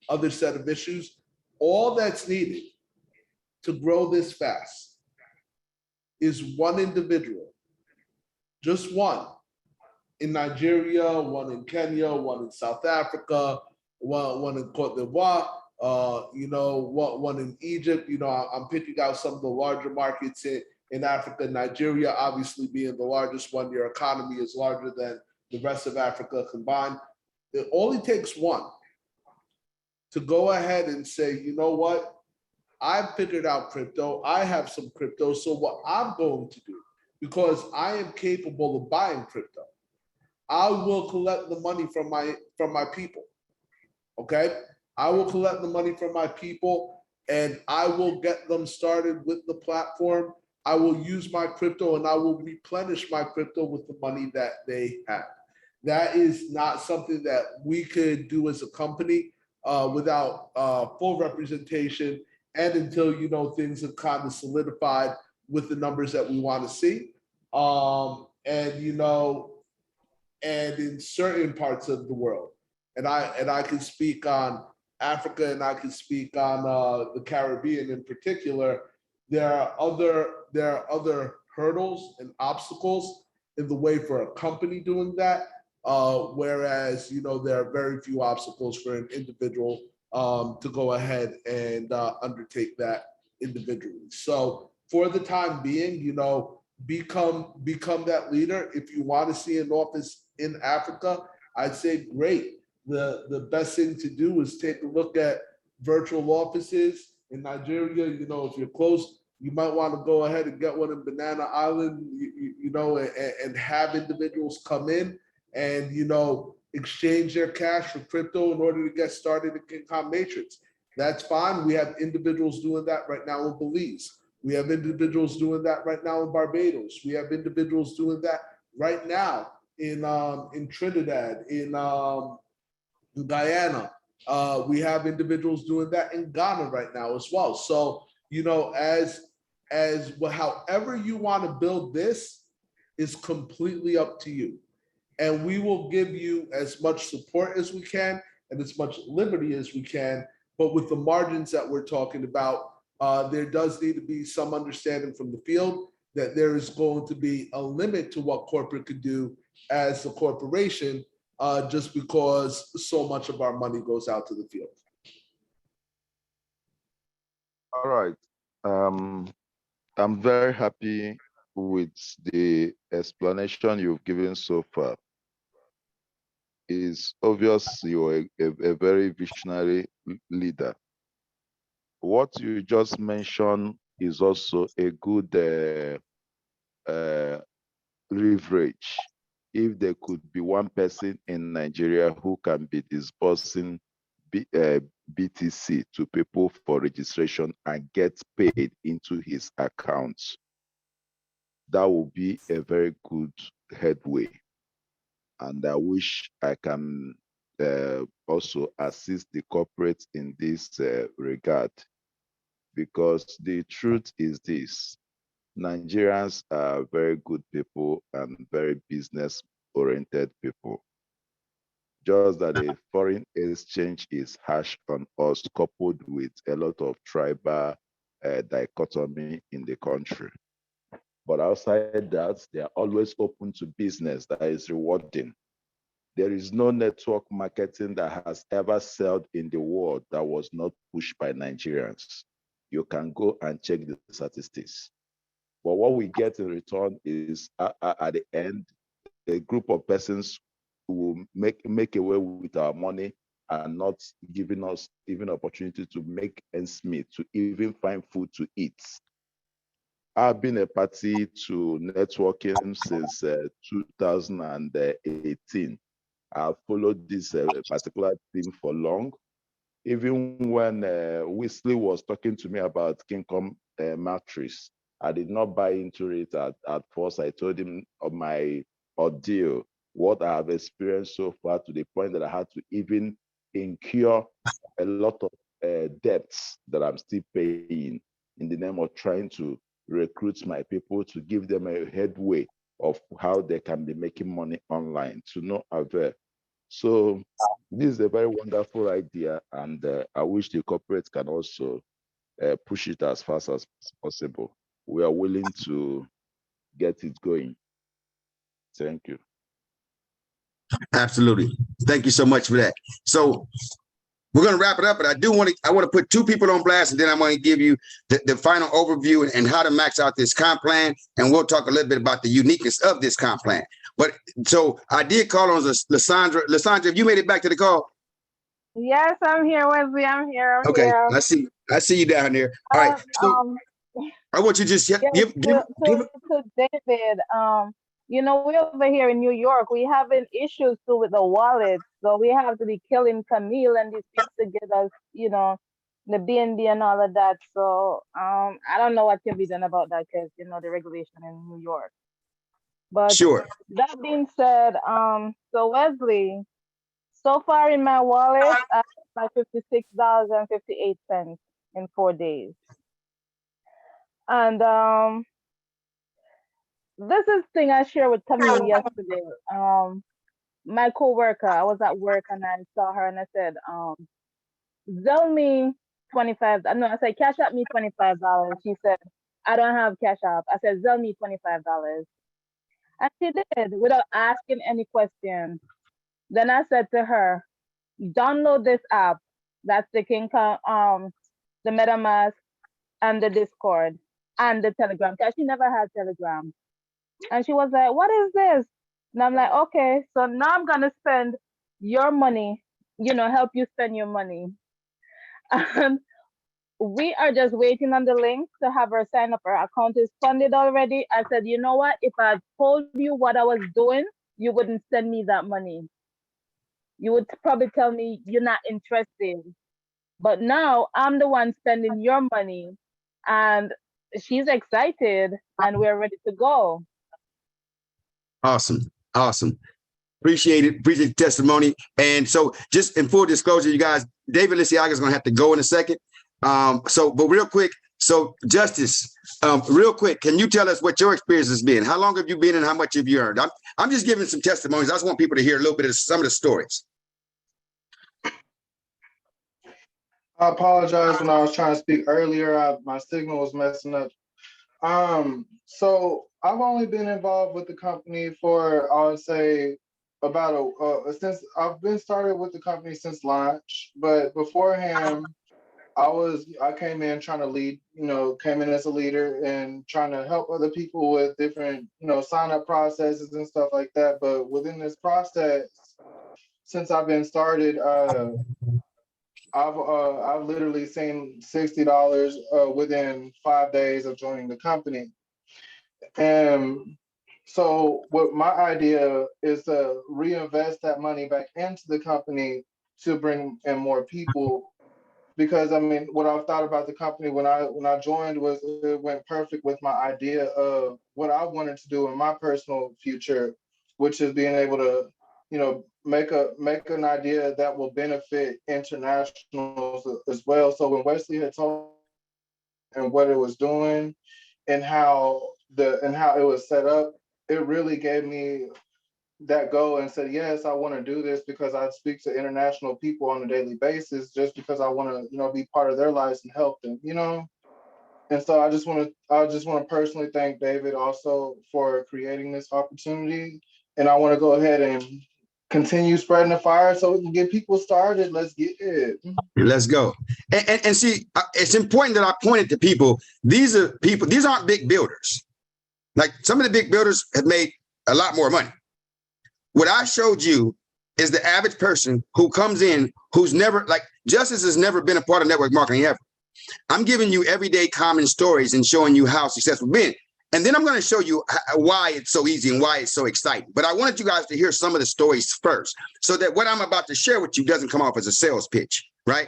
other set of issues. All that's needed to grow this fast is one individual, just one, in Nigeria, one in Kenya, one in South Africa, one in Cote d'Ivoire, one in Egypt. I'm picking out some of the larger markets in Africa. Nigeria, obviously being the largest one, your economy is larger than the rest of Africa combined. It only takes one to go ahead and say, you know what? I've figured out crypto. I have some crypto. So what I'm going to do, because I am capable of buying crypto, I will collect the money from my people. Okay? I will collect the money from my people and I will get them started with the platform. I will use my crypto and I will replenish my crypto with the money that they have. That is not something that we could do as a company without full representation and until things have kind of solidified with the numbers that we want to see. And in certain parts of the world, and I can speak on Africa and I can speak on the Caribbean in particular. There are other hurdles and obstacles in the way for a company doing that. Whereas there are very few obstacles for an individual to go ahead and undertake that individually. So for the time being, become that leader. If you want to see an office in Africa, I'd say great. The best thing to do is take a look at virtual offices in Nigeria. If you're close, you might want to go ahead and get one in Banana Island, and have individuals come in and exchange their cash for crypto in order to get started in King Kong Matrix. That's fine. We have individuals doing that right now in Belize. We have individuals doing that right now in Barbados. We have individuals doing that right now in Trinidad, in Guyana. We have individuals doing that in Ghana right now as well. So, however you want to build this is completely up to you. And we will give you as much support as we can and as much liberty as we can. But with the margins that we're talking about, there does need to be some understanding from the field that there is going to be a limit to what corporate could do as a corporation, just because so much of our money goes out to the field. All right. I'm very happy with the explanation you've given so far. It's obvious you're a very visionary leader. What you just mentioned is also a good leverage. If there could be one person in Nigeria who can be disbursing BTC to people for registration and get paid into his accounts, that will be a very good headway. And I wish I can also assist the corporate in this regard, because the truth is this: Nigerians are very good people and very business-oriented people. Just that the foreign exchange is harsh on us, coupled with a lot of tribal dichotomy in the country. But outside that, they are always open to business that is rewarding. There is no network marketing that has ever sold in the world that was not pushed by Nigerians. You can go and check the statistics. But what we get in return is at the end, a group of persons who will make away with our money and not giving us even opportunity to make ends meet, to even find food to eat. I've been a party to networking since 2018. I've followed this particular thing for long. Even when Wesley was talking to me about King Kong Matrix, I did not buy into it at first. I told him of my ordeal what I have experienced so far, to the point that I had to even incur a lot of debts that I'm still paying in the name of trying to recruit my people, to give them a headway of how they can be making money online, to no avail. So this is a very wonderful idea, and I wish the corporate can also push it as fast as possible. We are willing to get it going. Thank you. Absolutely. Thank you so much for that. So we're going to wrap it up, but I want to put two people on blast, and then I'm going to give you the final overview and how to max out this comp plan. And we'll talk a little bit about the uniqueness of this comp plan. But so I did call on Lysandra. Lysandra, have you made it back to the call? Yes, I'm here, Wesley. I'm here. I'm Okay. here. I see you down there. All right. So I want you to just yes, give to David. You know, we're over here in New York. We having issues too with the wallet, so we have to be killing Camille and these people to get us, you know, the BNB and all of that. So I don't know what can be done about that because you know the regulation in New York. But sure. that being said, so Wesley, so far in my wallet, I have like $56.58 in 4 days. And this is thing I shared with Camille yesterday. My coworker, I was at work and I saw her and I said, Zell me 25. No, I said, cash out me $25. She said, I don't have cash out. I said, Zell me $25. And she did without asking any question. Then I said to her, download this app. That's the the MetaMask and the Discord and the Telegram, because she never had Telegram. And she was like, what is this? And I'm like, okay, so now I'm gonna spend your money, you know, help you spend your money. And we are just waiting on the link to have her sign up. Her account is funded already. I said, you know what? If I told you what I was doing, you wouldn't send me that money. You would probably tell me you're not interested. But now I'm the one spending your money, and she's excited and we're ready to go. Awesome. Appreciate it. Appreciate the testimony. And so just in full disclosure, you guys, David Liciaga is going to have to go in a second. But real quick, so Justice, real quick, can you tell us what your experience has been? How long have you been and how much have you earned? I'm just giving some testimonies. I just want people to hear a little bit of some of the stories. I apologize when I was trying to speak earlier. My signal was messing up. So I've only been involved with the company for, I would say, about since I've been started with the company since launch. But beforehand, I came in trying to lead, came in as a leader and trying to help other people with different, sign up processes and stuff like that. But within this process, since I've been started, I've literally seen $60 within 5 days of joining the company. And so what my idea is to reinvest that money back into the company to bring in more people. Because I mean, what I've thought about the company when I joined was it went perfect with my idea of what I wanted to do in my personal future, which is being able to, make an idea that will benefit internationals as well. So when Wesley had told and what it was doing and how it was set up, it really gave me that goal and said, yes, I want to do this because I speak to international people on a daily basis, just because I want to, be part of their lives and help them, And so I just want to personally thank David also for creating this opportunity. And I want to go ahead and continue spreading the fire so we can get people started. Let's get it. Let's go. And see, it's important that I pointed to people. These aren't big builders. Like some of the big builders have made a lot more money. What I showed you is the average person who comes in, who's never, like Justice has never been a part of network marketing ever. I'm giving you everyday common stories and showing you how successful been. And then I'm going to show you why it's so easy and why it's so exciting. But I wanted you guys to hear some of the stories first, so that what I'm about to share with you doesn't come off as a sales pitch, right?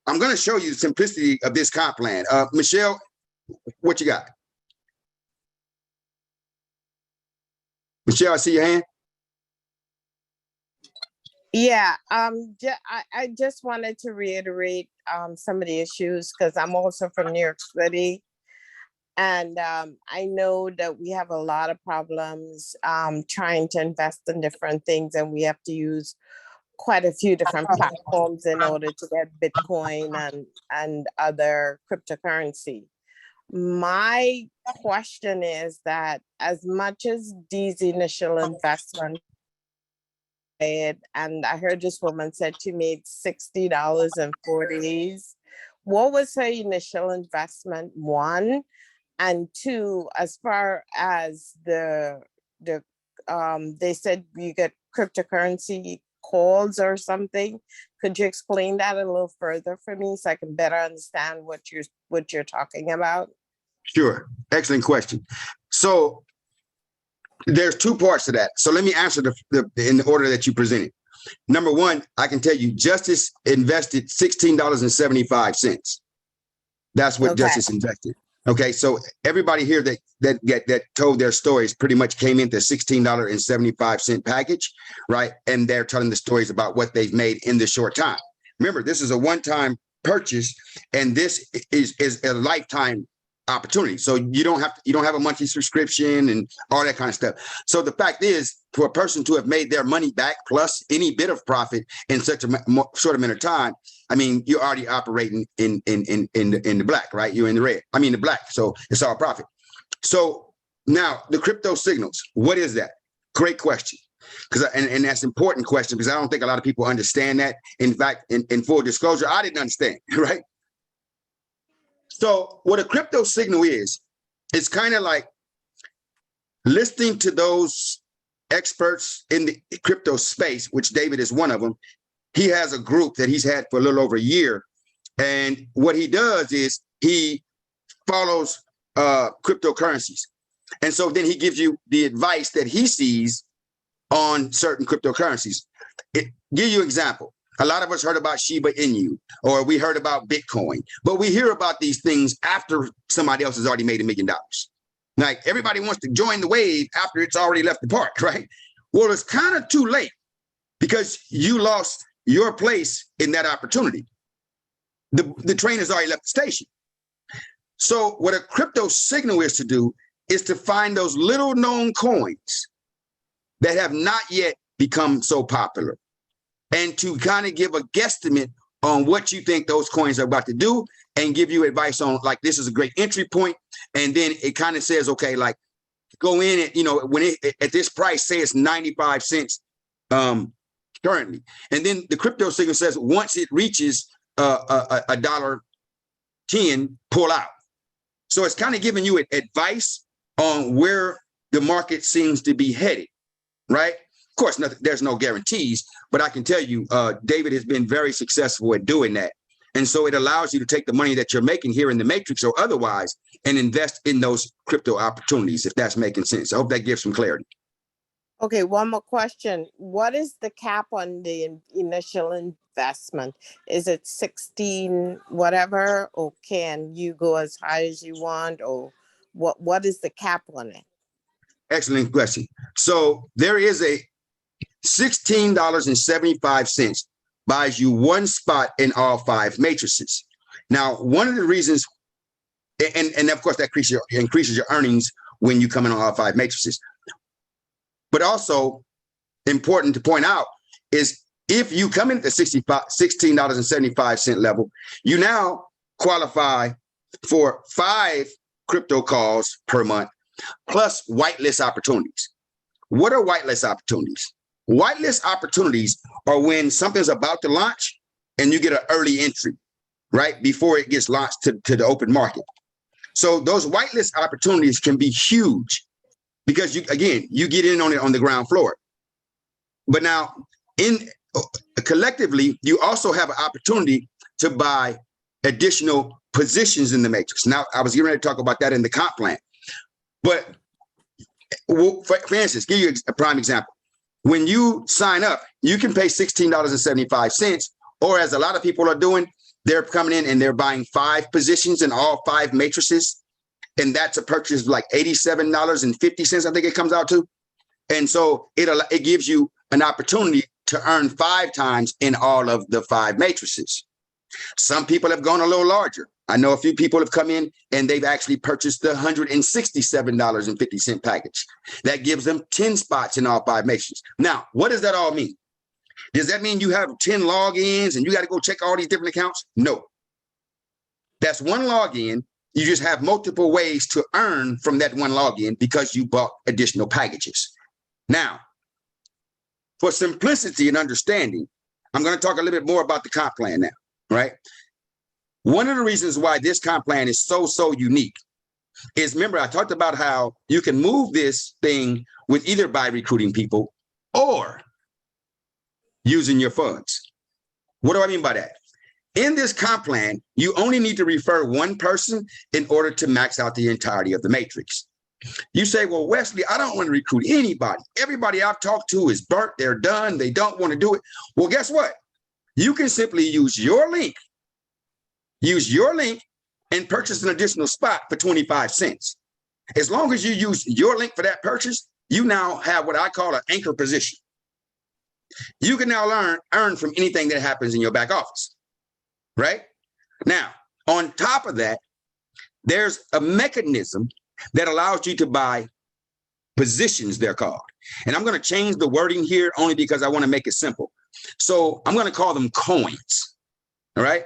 I'm going to show you the simplicity of this comp plan. Michelle, what you got? Michelle, I see your hand. Yeah, I just wanted to reiterate some of the issues because I'm also from New York City. And I know that we have a lot of problems trying to invest in different things, and we have to use quite a few different platforms in order to get Bitcoin and other cryptocurrency. My question is that as much as these initial investments, and I heard this woman said she made $60 in 4 days. What was her initial investment? One, and two, as far as the they said you get cryptocurrency calls or something. Could you explain that a little further for me so I can better understand what you're talking about? Sure. Excellent question. So there's two parts to that. So let me answer in the order that you presented. Number one, I can tell you Justice invested $16.75. That's what Justice invested. Okay, so everybody here that told their stories pretty much came into $16.75 package, right? And they're telling the stories about what they've made in the short time. Remember, this is a one-time purchase, and this is a lifetime opportunity. So you don't have a monthly subscription and all that kind of stuff. So the fact is, for a person to have made their money back plus any bit of profit in such a short amount of time, I mean, you're already operating in the black, right? You're in the red. I mean, the black. So it's all profit. So now the crypto signals. What is that? Great question. And that's an important question because I don't think a lot of people understand that. In fact, in full disclosure, I didn't understand, right? So what a crypto signal is, it's kind of like listening to those experts in the crypto space, which David is one of them. He has a group that he's had for a little over a year. And what he does is he follows cryptocurrencies. And so then he gives you the advice that he sees on certain cryptocurrencies. Give you an example. A lot of us heard about Shiba Inu, or we heard about Bitcoin, but we hear about these things after somebody else has already made $1 million. Like everybody wants to join the wave after it's already left the park, right? Well, it's kind of too late because you lost your place in that opportunity. The train has already left the station. So what a crypto signal is to do is to find those little known coins that have not yet become so popular, and to kind of give a guesstimate on what you think those coins are about to do and give you advice on, like, this is a great entry point. And then it kind of says, okay, like, go in at, when it at this price, say it's 95 cents currently. And then the crypto signal says, once it reaches $1.10, pull out. So it's kind of giving you advice on where the market seems to be headed, right? Of course, there's no guarantees, but I can tell you, David has been very successful at doing that. And so it allows you to take the money that you're making here in the matrix or otherwise and invest in those crypto opportunities, if that's making sense. I hope that gives some clarity. Okay, one more question. What is the cap on the initial investment? Is it 16 whatever, or can you go as high as you want, or what is the cap on it? Excellent question. So there is a $16.75 buys you one spot in all 5 matrices. Now, one of the reasons, and of course that increases your earnings when you come in on all 5 matrices. But also important to point out is if you come in at the $16.75 level, you now qualify for 5 crypto calls per month, plus whitelist opportunities. What are whitelist opportunities? Whitelist opportunities are when something's about to launch and you get an early entry, right? Before it gets launched to the open market. So those whitelist opportunities can be huge because you get in on it on the ground floor. But now collectively, you also have an opportunity to buy additional positions in the matrix. Now, I was getting ready to talk about that in the comp plan. But for instance, give you a prime example. When you sign up, you can pay $16.75, or as a lot of people are doing, they're coming in and they're buying 5 positions in all 5 matrices. And that's a purchase of like $87.50, I think it comes out to. And so it gives you an opportunity to earn 5 times in all of the 5 matrices. Some people have gone a little larger. I know a few people have come in and they've actually purchased the $167.50 package. That gives them 10 spots in all 5 matrices. Now, what does that all mean? Does that mean you have 10 logins and you got to go check all these different accounts? No. That's one login. You just have multiple ways to earn from that one login because you bought additional packages. Now, for simplicity and understanding, I'm going to talk a little bit more about the comp plan now, right? One of the reasons why this comp plan is so unique is, remember, I talked about how you can move this thing with either by recruiting people or using your funds. What do I mean by that? In this comp plan, you only need to refer one person in order to max out the entirety of the matrix. You say, well, Wesley, I don't want to recruit anybody. Everybody I've talked to is burnt. They're done. They don't want to do it. Well, guess what? You can simply use your link and purchase an additional spot for 25 cents. As long as you use your link for that purchase, you now have what I call an anchor position. You can now earn from anything that happens in your back office, right? Now, on top of that, there's a mechanism that allows you to buy positions, they're called. And I'm going to change the wording here only because I want to make it simple. So I'm going to call them coins, all right?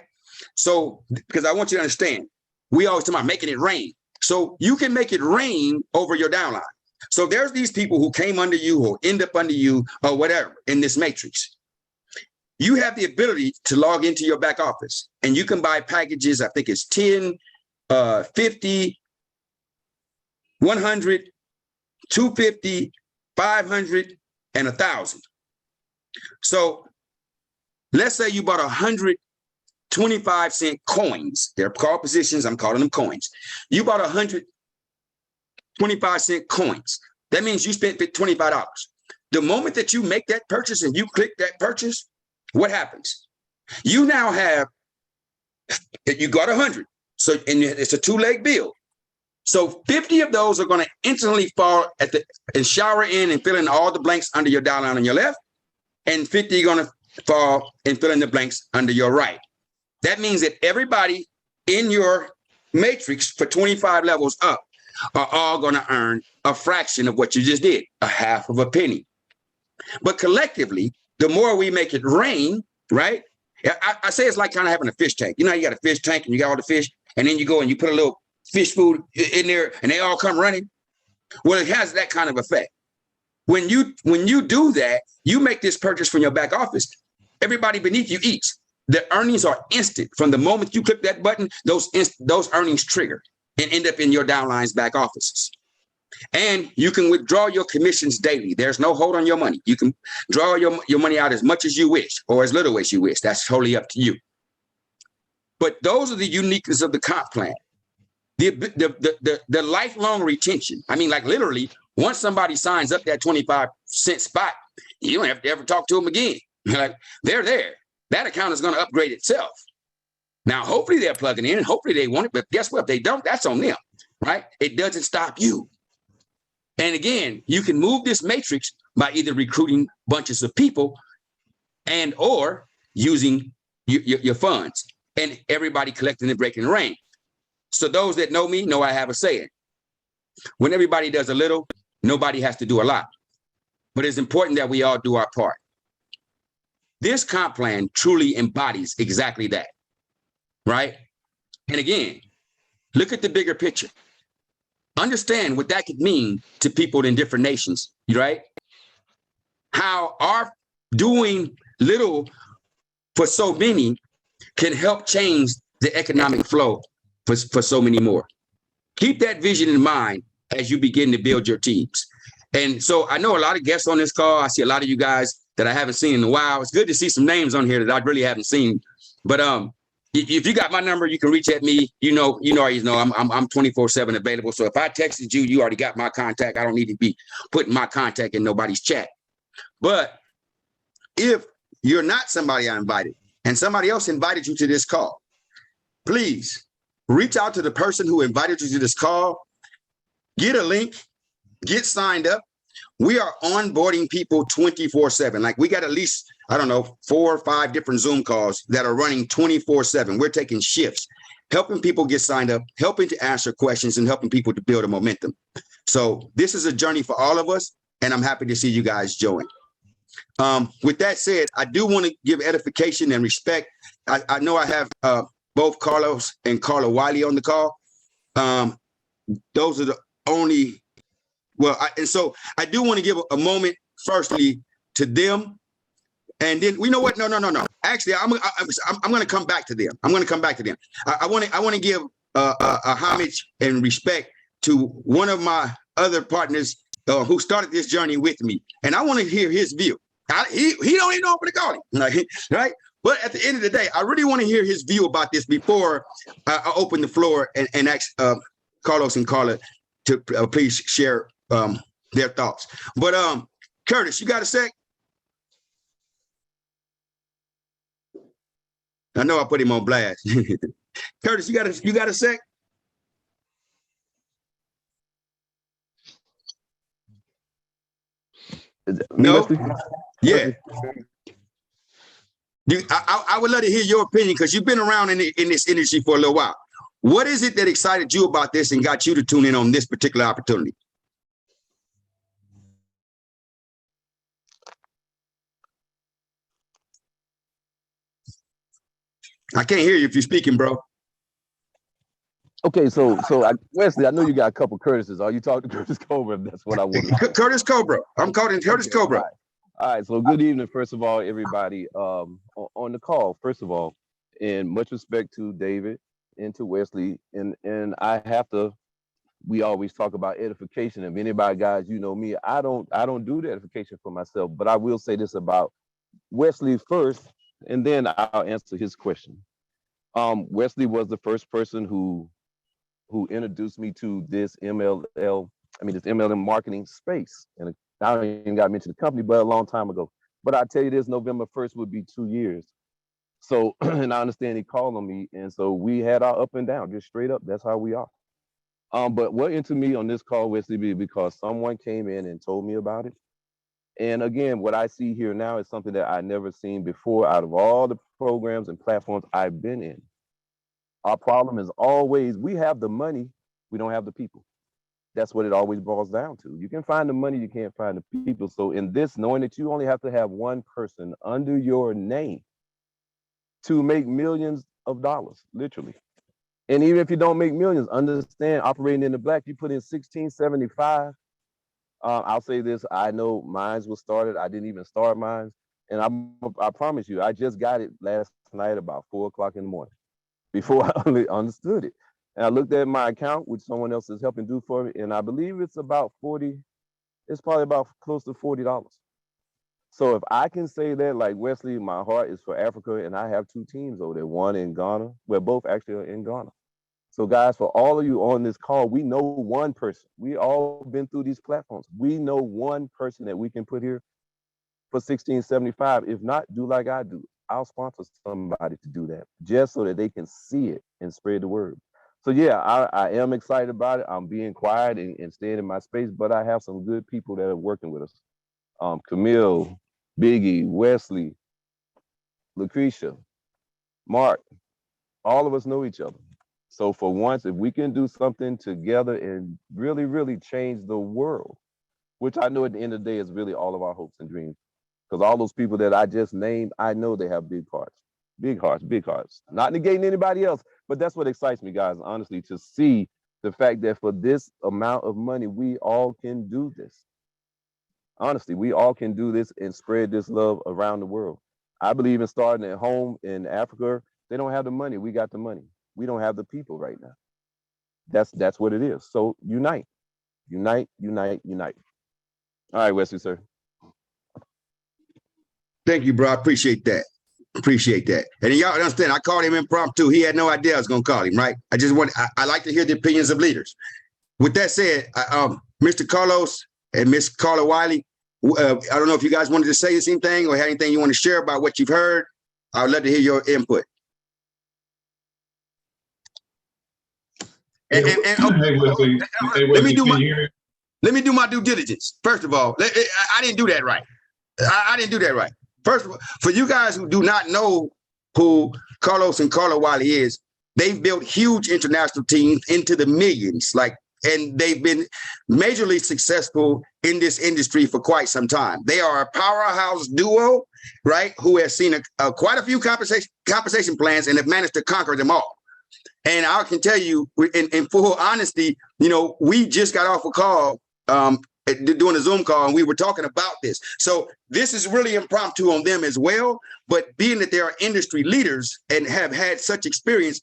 So, because I want you to understand, we always talk about making it rain. So you can make it rain over your downline. So there's these people who came under you or end up under you or whatever in this matrix. You have the ability to log into your back office and you can buy packages. I think it's 10, 50, 100, 250, 500, and 1,000. So let's say you bought 100 25-cent coins. They're called positions. I'm calling them coins. You bought 100 25-cent coins. That means you spent $25. The moment that you make that purchase and you click that purchase, what happens? You now have, you got 100. So, and it's a 2-leg bill. So 50 of those are going to instantly fall and shower in and fill in all the blanks under your downline on your left, and 50 are going to fall and fill in the blanks under your right. That means that everybody in your matrix for 25 levels up are all going to earn a fraction of what you just did, a half of a penny. But collectively, the more we make it rain, right? I say it's like kind of having a fish tank. You know, you got a fish tank and you got all the fish, and then you go and you put a little fish food in there and they all come running. Well, it has that kind of effect. When you do that, you make this purchase from your back office, everybody beneath you eats. The earnings are instant. From the moment you click that button, those earnings trigger and end up in your downline's back offices. And you can withdraw your commissions daily. There's no hold on your money. You can draw your money out as much as you wish or as little as you wish. That's totally up to you. But those are the uniqueness of the comp plan. The lifelong retention. I mean, like literally, once somebody signs up that 25-cent spot, you don't have to ever talk to them again. Like, they're there. That account is going to upgrade itself. Now, hopefully they're plugging in and hopefully they want it, but guess what? If they don't, that's on them, right? It doesn't stop you. And again, you can move this matrix by either recruiting bunches of people and or using your funds and everybody collecting and breaking the rain. So those that know me know I have a saying. When everybody does a little, nobody has to do a lot. But it's important that we all do our part. This comp plan truly embodies exactly that, right? And again, look at the bigger picture. Understand what that could mean to people in different nations, right? How our doing little for so many can help change the economic flow for so many more. Keep that vision in mind as you begin to build your teams. And so I know a lot of guests on this call. I see a lot of you guys that I haven't seen in a while. It's good to see some names on here that I really haven't seen. But if you got my number, you can reach at me. You already know I'm 24/7 available. So if I texted you, you already got my contact. I don't need to be putting my contact in nobody's chat. But if you're not somebody I invited and somebody else invited you to this call, please reach out to the person who invited you to this call, get a link, get signed up. We are onboarding people 24/7. Like we got at least I don't know, 4 or 5 different Zoom calls that are running 24/7. We're taking shifts, helping people get signed up, helping to answer questions, and helping people to build a momentum. So this is a journey for all of us, and I'm happy to see you guys join. With that said, I do want to give edification and respect. I know I have both Carlos and Carla Wiley on the call. Those are the only, and so I do want to give a moment, firstly, to them. And then, you know what? No. Actually, I'm going to come back to them. I'm going to come back to them. I want to give a homage and respect to one of my other partners who started this journey with me. And I want to hear his view. He don't even know what to call him, right? But at the end of the day, I really want to hear his view about this before I open the floor and ask Carlos and Carla to please share their thoughts. But Curtis, you got a sec? I know I put him on blast. Curtis, you got a sec? No? Yeah. I would love to hear your opinion because you've been around in this industry for a little while. What is it that excited you about this and got you to tune in on this particular opportunity? I can't hear you if you're speaking, bro. Okay, so Wesley, I know you got a couple Curtises. Are you talking to Curtis Cobra? That's what I want. Curtis Cobra. I'm calling Curtis Cobra. All right. So good evening, first of all, everybody on the call. First of all, and much respect to David and to Wesley. And I have to. We always talk about edification. If anybody, guys, you know me, I don't do the edification for myself. But I will say this about Wesley first, and then I'll answer his question. Wesley was the first person who introduced me to this MLM marketing space. And I don't even got to mention the company, but a long time ago. But I tell you this, November 1st would be 2 years. So, and I understand he called on me. And so we had our up and down, just straight up. That's how we are. But what into me on this call, Wesley, because someone came in and told me about it. And again, what I see here now is something that I never seen before out of all the programs and platforms I've been in. Our problem is always, we have the money, we don't have the people. That's what it always boils down to. You can find the money, you can't find the people. So in this, knowing that you only have to have one person under your name to make millions of dollars, literally. And even if you don't make millions, understand operating in the black, you put in 1675. I'll say this, I know mines was started. I didn't even start mines. And I promise you, I just got it last night about 4 o'clock in the morning before I understood it. And I looked at my account, which someone else is helping do for me. And I believe it's about 40, it's probably about close to $40. So if I can say that, like Wesley, my heart is for Africa, and I have 2 teams over there, one in Ghana. Well, both actually are in Ghana. So guys, for all of you on this call, we know one person. We all been through these platforms. We know one person that we can put here for 1675. If not, do like I do. I'll sponsor somebody to do that just so that they can see it and spread the word. So yeah, I am excited about it. I'm being quiet and staying in my space, but I have some good people that are working with us. Camille, Biggie, Wesley, Lucretia, Mark, all of us know each other. So for once, if we can do something together and really, really change the world, which I know at the end of the day is really all of our hopes and dreams. Because all those people that I just named, I know they have big hearts, big hearts, big hearts. Not negating anybody else, but that's what excites me, guys, honestly, to see the fact that for this amount of money, we all can do this. Honestly, we all can do this and spread this love around the world. I believe in starting at home in Africa. They don't have the money. We got the money. We don't have the people right now. That's what it is. So unite, unite, unite, unite. All right, Wesley, sir. Thank you, bro. I appreciate that. Appreciate that. And y'all understand, I called him impromptu. He had no idea I was going to call him, right? I like to hear the opinions of leaders. With that said, Mr. Carlos and Miss Carla Wiley, I don't know if you guys wanted to say the same thing or had anything you want to share about what you've heard. I would love to hear your input. Let me do my due diligence. First of all, I didn't do that right. I didn't do that right. First of all, for you guys who do not know who Carlos and Carla Wiley is, they've built huge international teams into the millions, and they've been majorly successful in this industry for quite some time. They are a powerhouse duo, right? Who has seen quite a few compensation plans and have managed to conquer them all. And I can tell you, in full honesty, we just got off a call, doing a Zoom call, and we were talking about this. So this is really impromptu on them as well. But being that they are industry leaders and have had such experience,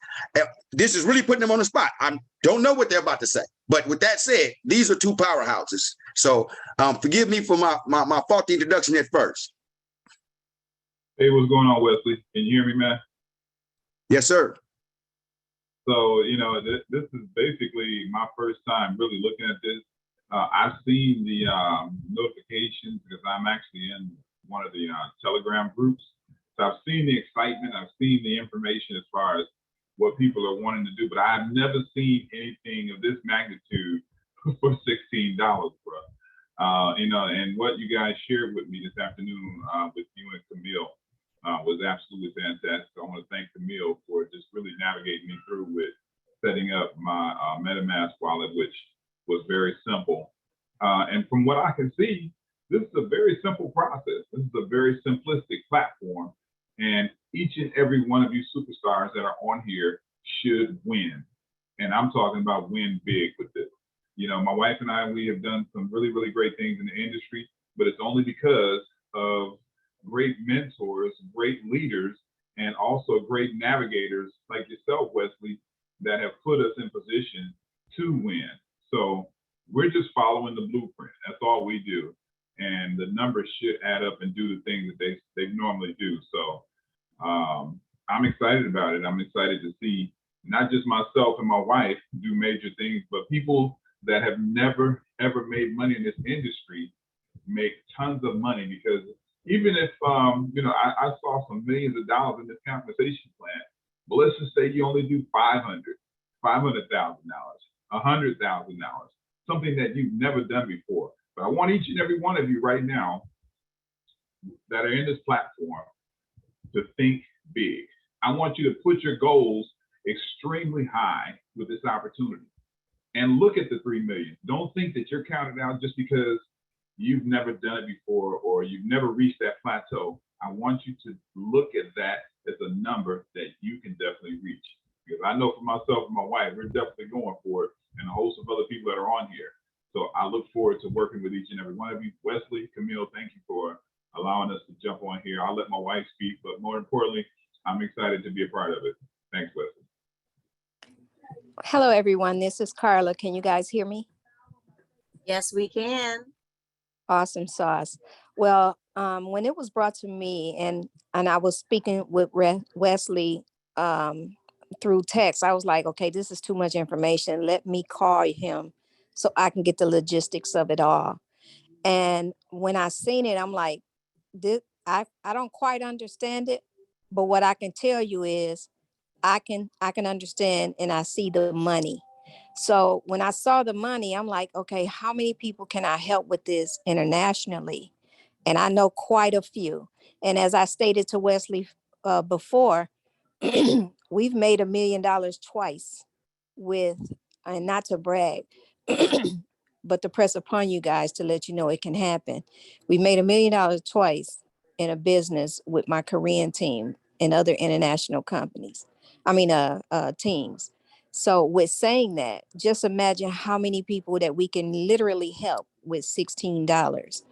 this is really putting them on the spot. I don't know what they're about to say. But with that said, these are two powerhouses. So forgive me for my faulty introduction at first. Hey, what's going on, Wesley? Can you hear me, man? Yes, sir. So, this is basically my first time really looking at this. I've seen the notifications because I'm actually in one of the Telegram groups. So I've seen the excitement. I've seen the information as far as what people are wanting to do, but I've never seen anything of this magnitude for $16, bro. And what you guys shared with me this afternoon with you and Camille was absolutely fantastic. I want to thank Camille for just really navigating me through with setting up my MetaMask wallet, which was very simple. And from what I can see, this is a very simple process. This is a very simplistic platform. And each and every one of you superstars that are on here should win. And I'm talking about win big with this. My wife and I, we have done some really, really great things in the industry, but it's only because of great mentors, great leaders, and also great navigators like yourself, Wesley, that have put us in position to win. So we're just following the blueprint. That's all we do. And the numbers should add up and do the things that they normally do. So I'm excited about it. I'm excited to see not just myself and my wife do major things, but people that have never, ever made money in this industry make tons of money. Because even if, I saw some millions of dollars in this compensation plan, but let's just say you only do $500,000, $100,000, something that you've never done before. But I want each and every one of you right now that are in this platform to think big. I want you to put your goals extremely high with this opportunity and look at the 3 million. Don't think that you're counted out just because you've never done it before or you've never reached that plateau. I want you to look at that as a number that you can definitely reach. Because I know for myself and my wife, we're definitely going for it, and a host of other people that are on here. So I look forward to working with each and every one of you. Wesley, Camille, thank you for allowing us to jump on here. I'll let my wife speak, but more importantly, I'm excited to be a part of it. Thanks, Wesley. Hello, everyone. This is Carla. Can you guys hear me? Yes, we can. Awesome sauce. Well, when it was brought to me and I was speaking with Wesley through text, I was like, okay, this is too much information. Let me call him so I can get the logistics of it all. And when I seen it, I'm like, I don't quite understand it, but what I can tell you is I can understand and I see the money. So when I saw the money, I'm like, okay, how many people can I help with this internationally? And I know quite a few. And as I stated to Wesley before, we've made $1 million twice with, and not to brag, but to press upon you guys to let you know it can happen. We made $1 million twice in a business with my Korean team and other international companies. Teams. So with saying that, just imagine how many people that we can literally help with $16.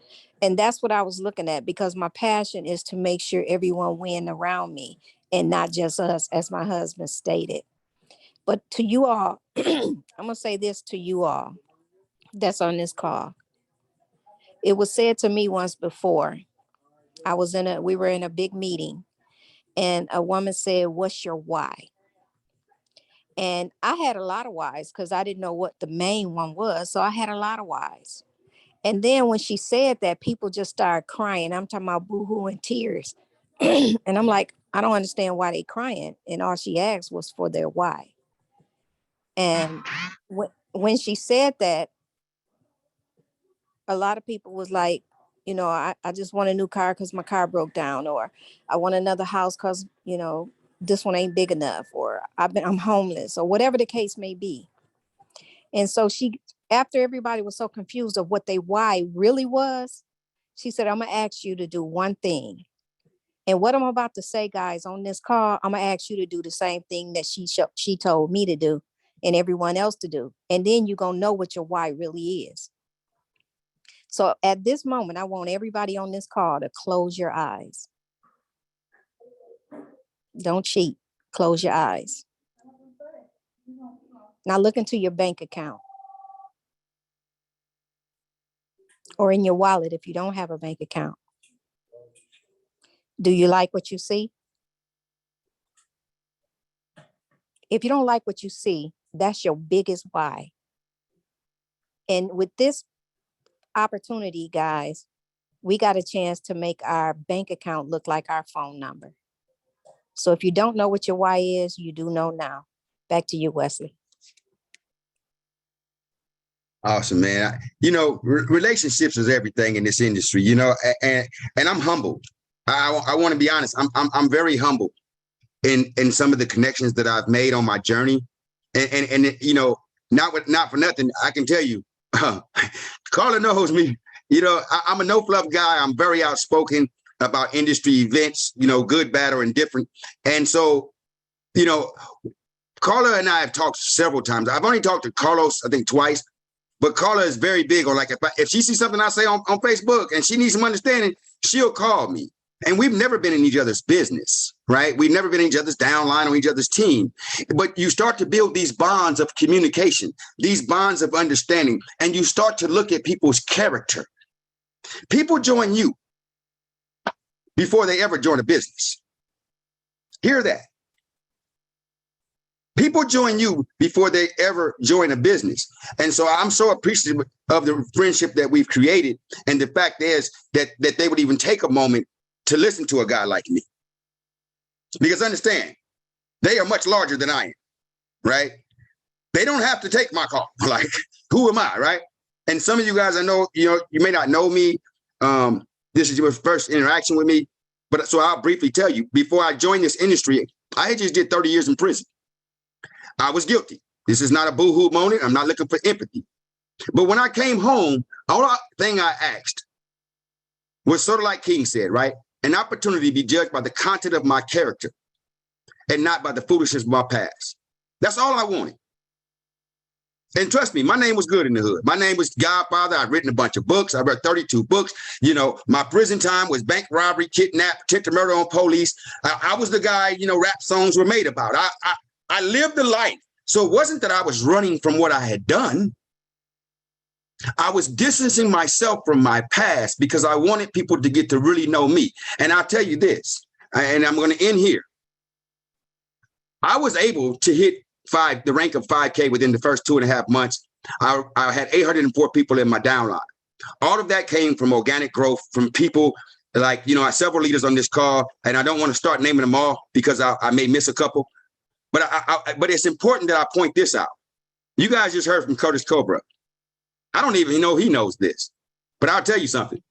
And that's what I was looking at, because my passion is to make sure everyone win around me and not just us, as my husband stated. But to you all, I'm gonna say this to you all that's on this call. It was said to me once before. We were in a big meeting and a woman said, "What's your why?" And I had a lot of whys because I didn't know what the main one was. So I had a lot of whys. And then when she said that, people just started crying. I'm talking about boohoo and tears. And I'm like, I don't understand why they crying. And all she asked was for their why. And when she said that, a lot of people was like, you know, I just want a new car because my car broke down, or I want another house because, you know, this one ain't big enough, or I'm homeless, or whatever the case may be. And so she, after everybody was so confused of what they why really was, she said, I'm gonna ask you to do one thing. And what I'm about to say, guys, on this call, I'm gonna ask you to do the same thing that she told me to do and everyone else to do. And then you're gonna know what your why really is. So at this moment, I want everybody on this call to close your eyes. Don't cheat. Close your eyes. Now look into your bank account or in your wallet if you don't have a bank account. Do you like what you see? If you don't like what you see, that's your biggest why. And with this opportunity, guys, we got a chance to make our bank account look like our phone number. So if you don't know what your why is, you do know now. Back to you, Wesley. Awesome, man. You know, relationships is everything in this industry, you know, and I'm humbled. I want to be honest. I'm very humbled in some of the connections that I've made on my journey. And you know, not for nothing, I can tell you, Carla knows me. You know, I'm a no fluff guy. I'm very outspoken about industry events, you know, good, bad, or indifferent. And so, you know, Carla and I have talked several times. I've only talked to Carlos, I think, twice. But Carla is very big on, like, if she sees something I say on Facebook and she needs some understanding, she'll call me. And we've never been in each other's business, right? We've never been in each other's downline or each other's team. But you start to build these bonds of communication, these bonds of understanding, and you start to look at people's character. People join you before they ever join a business. Hear that. People join you before they ever join a business. And so I'm so appreciative of the friendship that we've created. And the fact is that they would even take a moment to listen to a guy like me. Because understand, they are much larger than I am, right? They don't have to take my call. Like, who am I, right? And some of you guys, I know, you may not know me. This is your first interaction with me. But so I'll briefly tell you, before I joined this industry, I just did 30 years in prison. I was guilty. This is not a boo-hoo moment. I'm not looking for empathy. But when I came home, all thing I asked was sort of like King said, right? An opportunity to be judged by the content of my character and not by the foolishness of my past. That's all I wanted. And trust me, my name was good in the hood. My name was Godfather. I've written a bunch of books. I read 32 books. You know, my prison time was bank robbery, kidnap, attempted murder on police. I was the guy, rap songs were made about. I lived the life. So it wasn't that I was running from what I had done. I was distancing myself from my past because I wanted people to get to really know me. And I'll tell you this, and I'm going to end here. I was able to hit the rank of 5K within the first 2.5 months. I had 804 people in my downline. All of that came from organic growth, from people like, I have several leaders on this call, and I don't want to start naming them all because I may miss a couple. But it's important that I point this out. You guys just heard from Curtis Cobra. I don't even know he knows this, but I'll tell you something.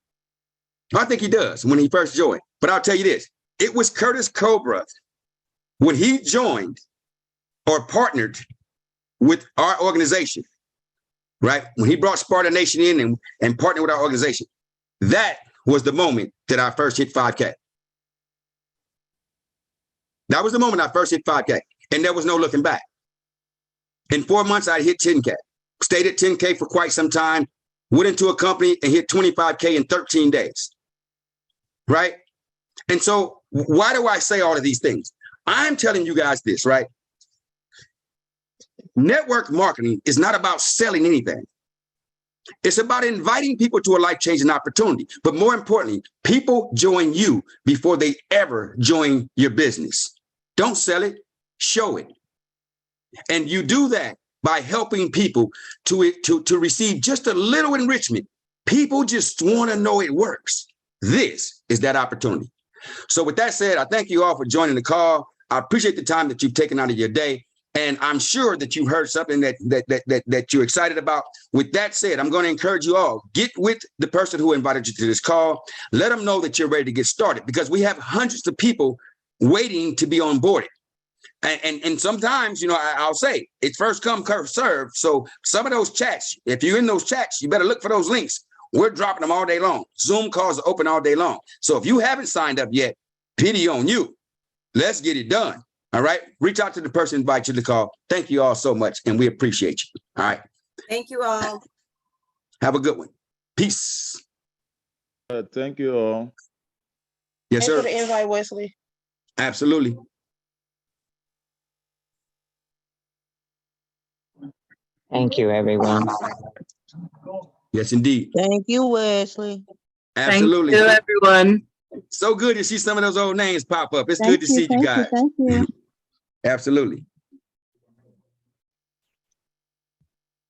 I think he does when he first joined. But I'll tell you this. It was Curtis Cobra when he joined or partnered with our organization, right? When he brought Sparta Nation in and partnered with our organization, that was the moment that I first hit 5K. That was the moment I first hit 5K. And there was no looking back. In 4 months, I hit 10K. Stayed at 10K for quite some time. Went into a company and hit 25K in 13 days. Right? And so why do I say all of these things? I'm telling you guys this, right? Network marketing is not about selling anything. It's about inviting people to a life-changing opportunity. But more importantly, people join you before they ever join your business. Don't sell it. Show it. And you do that by helping people to receive just a little enrichment. People just want to know it works. This is that opportunity. So with that said, I thank you all for joining the call. I appreciate the time that you've taken out of your day. And I'm sure that you heard something that you're excited about. With that said, I'm going to encourage you all, get with the person who invited you to this call. Let them know that you're ready to get started, because we have hundreds of people waiting to be onboarded. And sometimes, you know, I'll say it's first come, first serve. So some of those chats, if you're in those chats, you better look for those links. We're dropping them all day long. Zoom calls are open all day long. So if you haven't signed up yet, pity on you. Let's get it done. All right. Reach out to the person who invited you to the call. Thank you all so much. And we appreciate you. All right. Thank you all. Have a good one. Peace. Thank you all. Yes, Thanks sir. for the invite, Wesley. Absolutely. Thank you, everyone. Yes, indeed. Thank you, Wesley. Absolutely. Thank you, everyone. So good to see some of those old names pop up. It's good to see you guys. Thank you. Absolutely.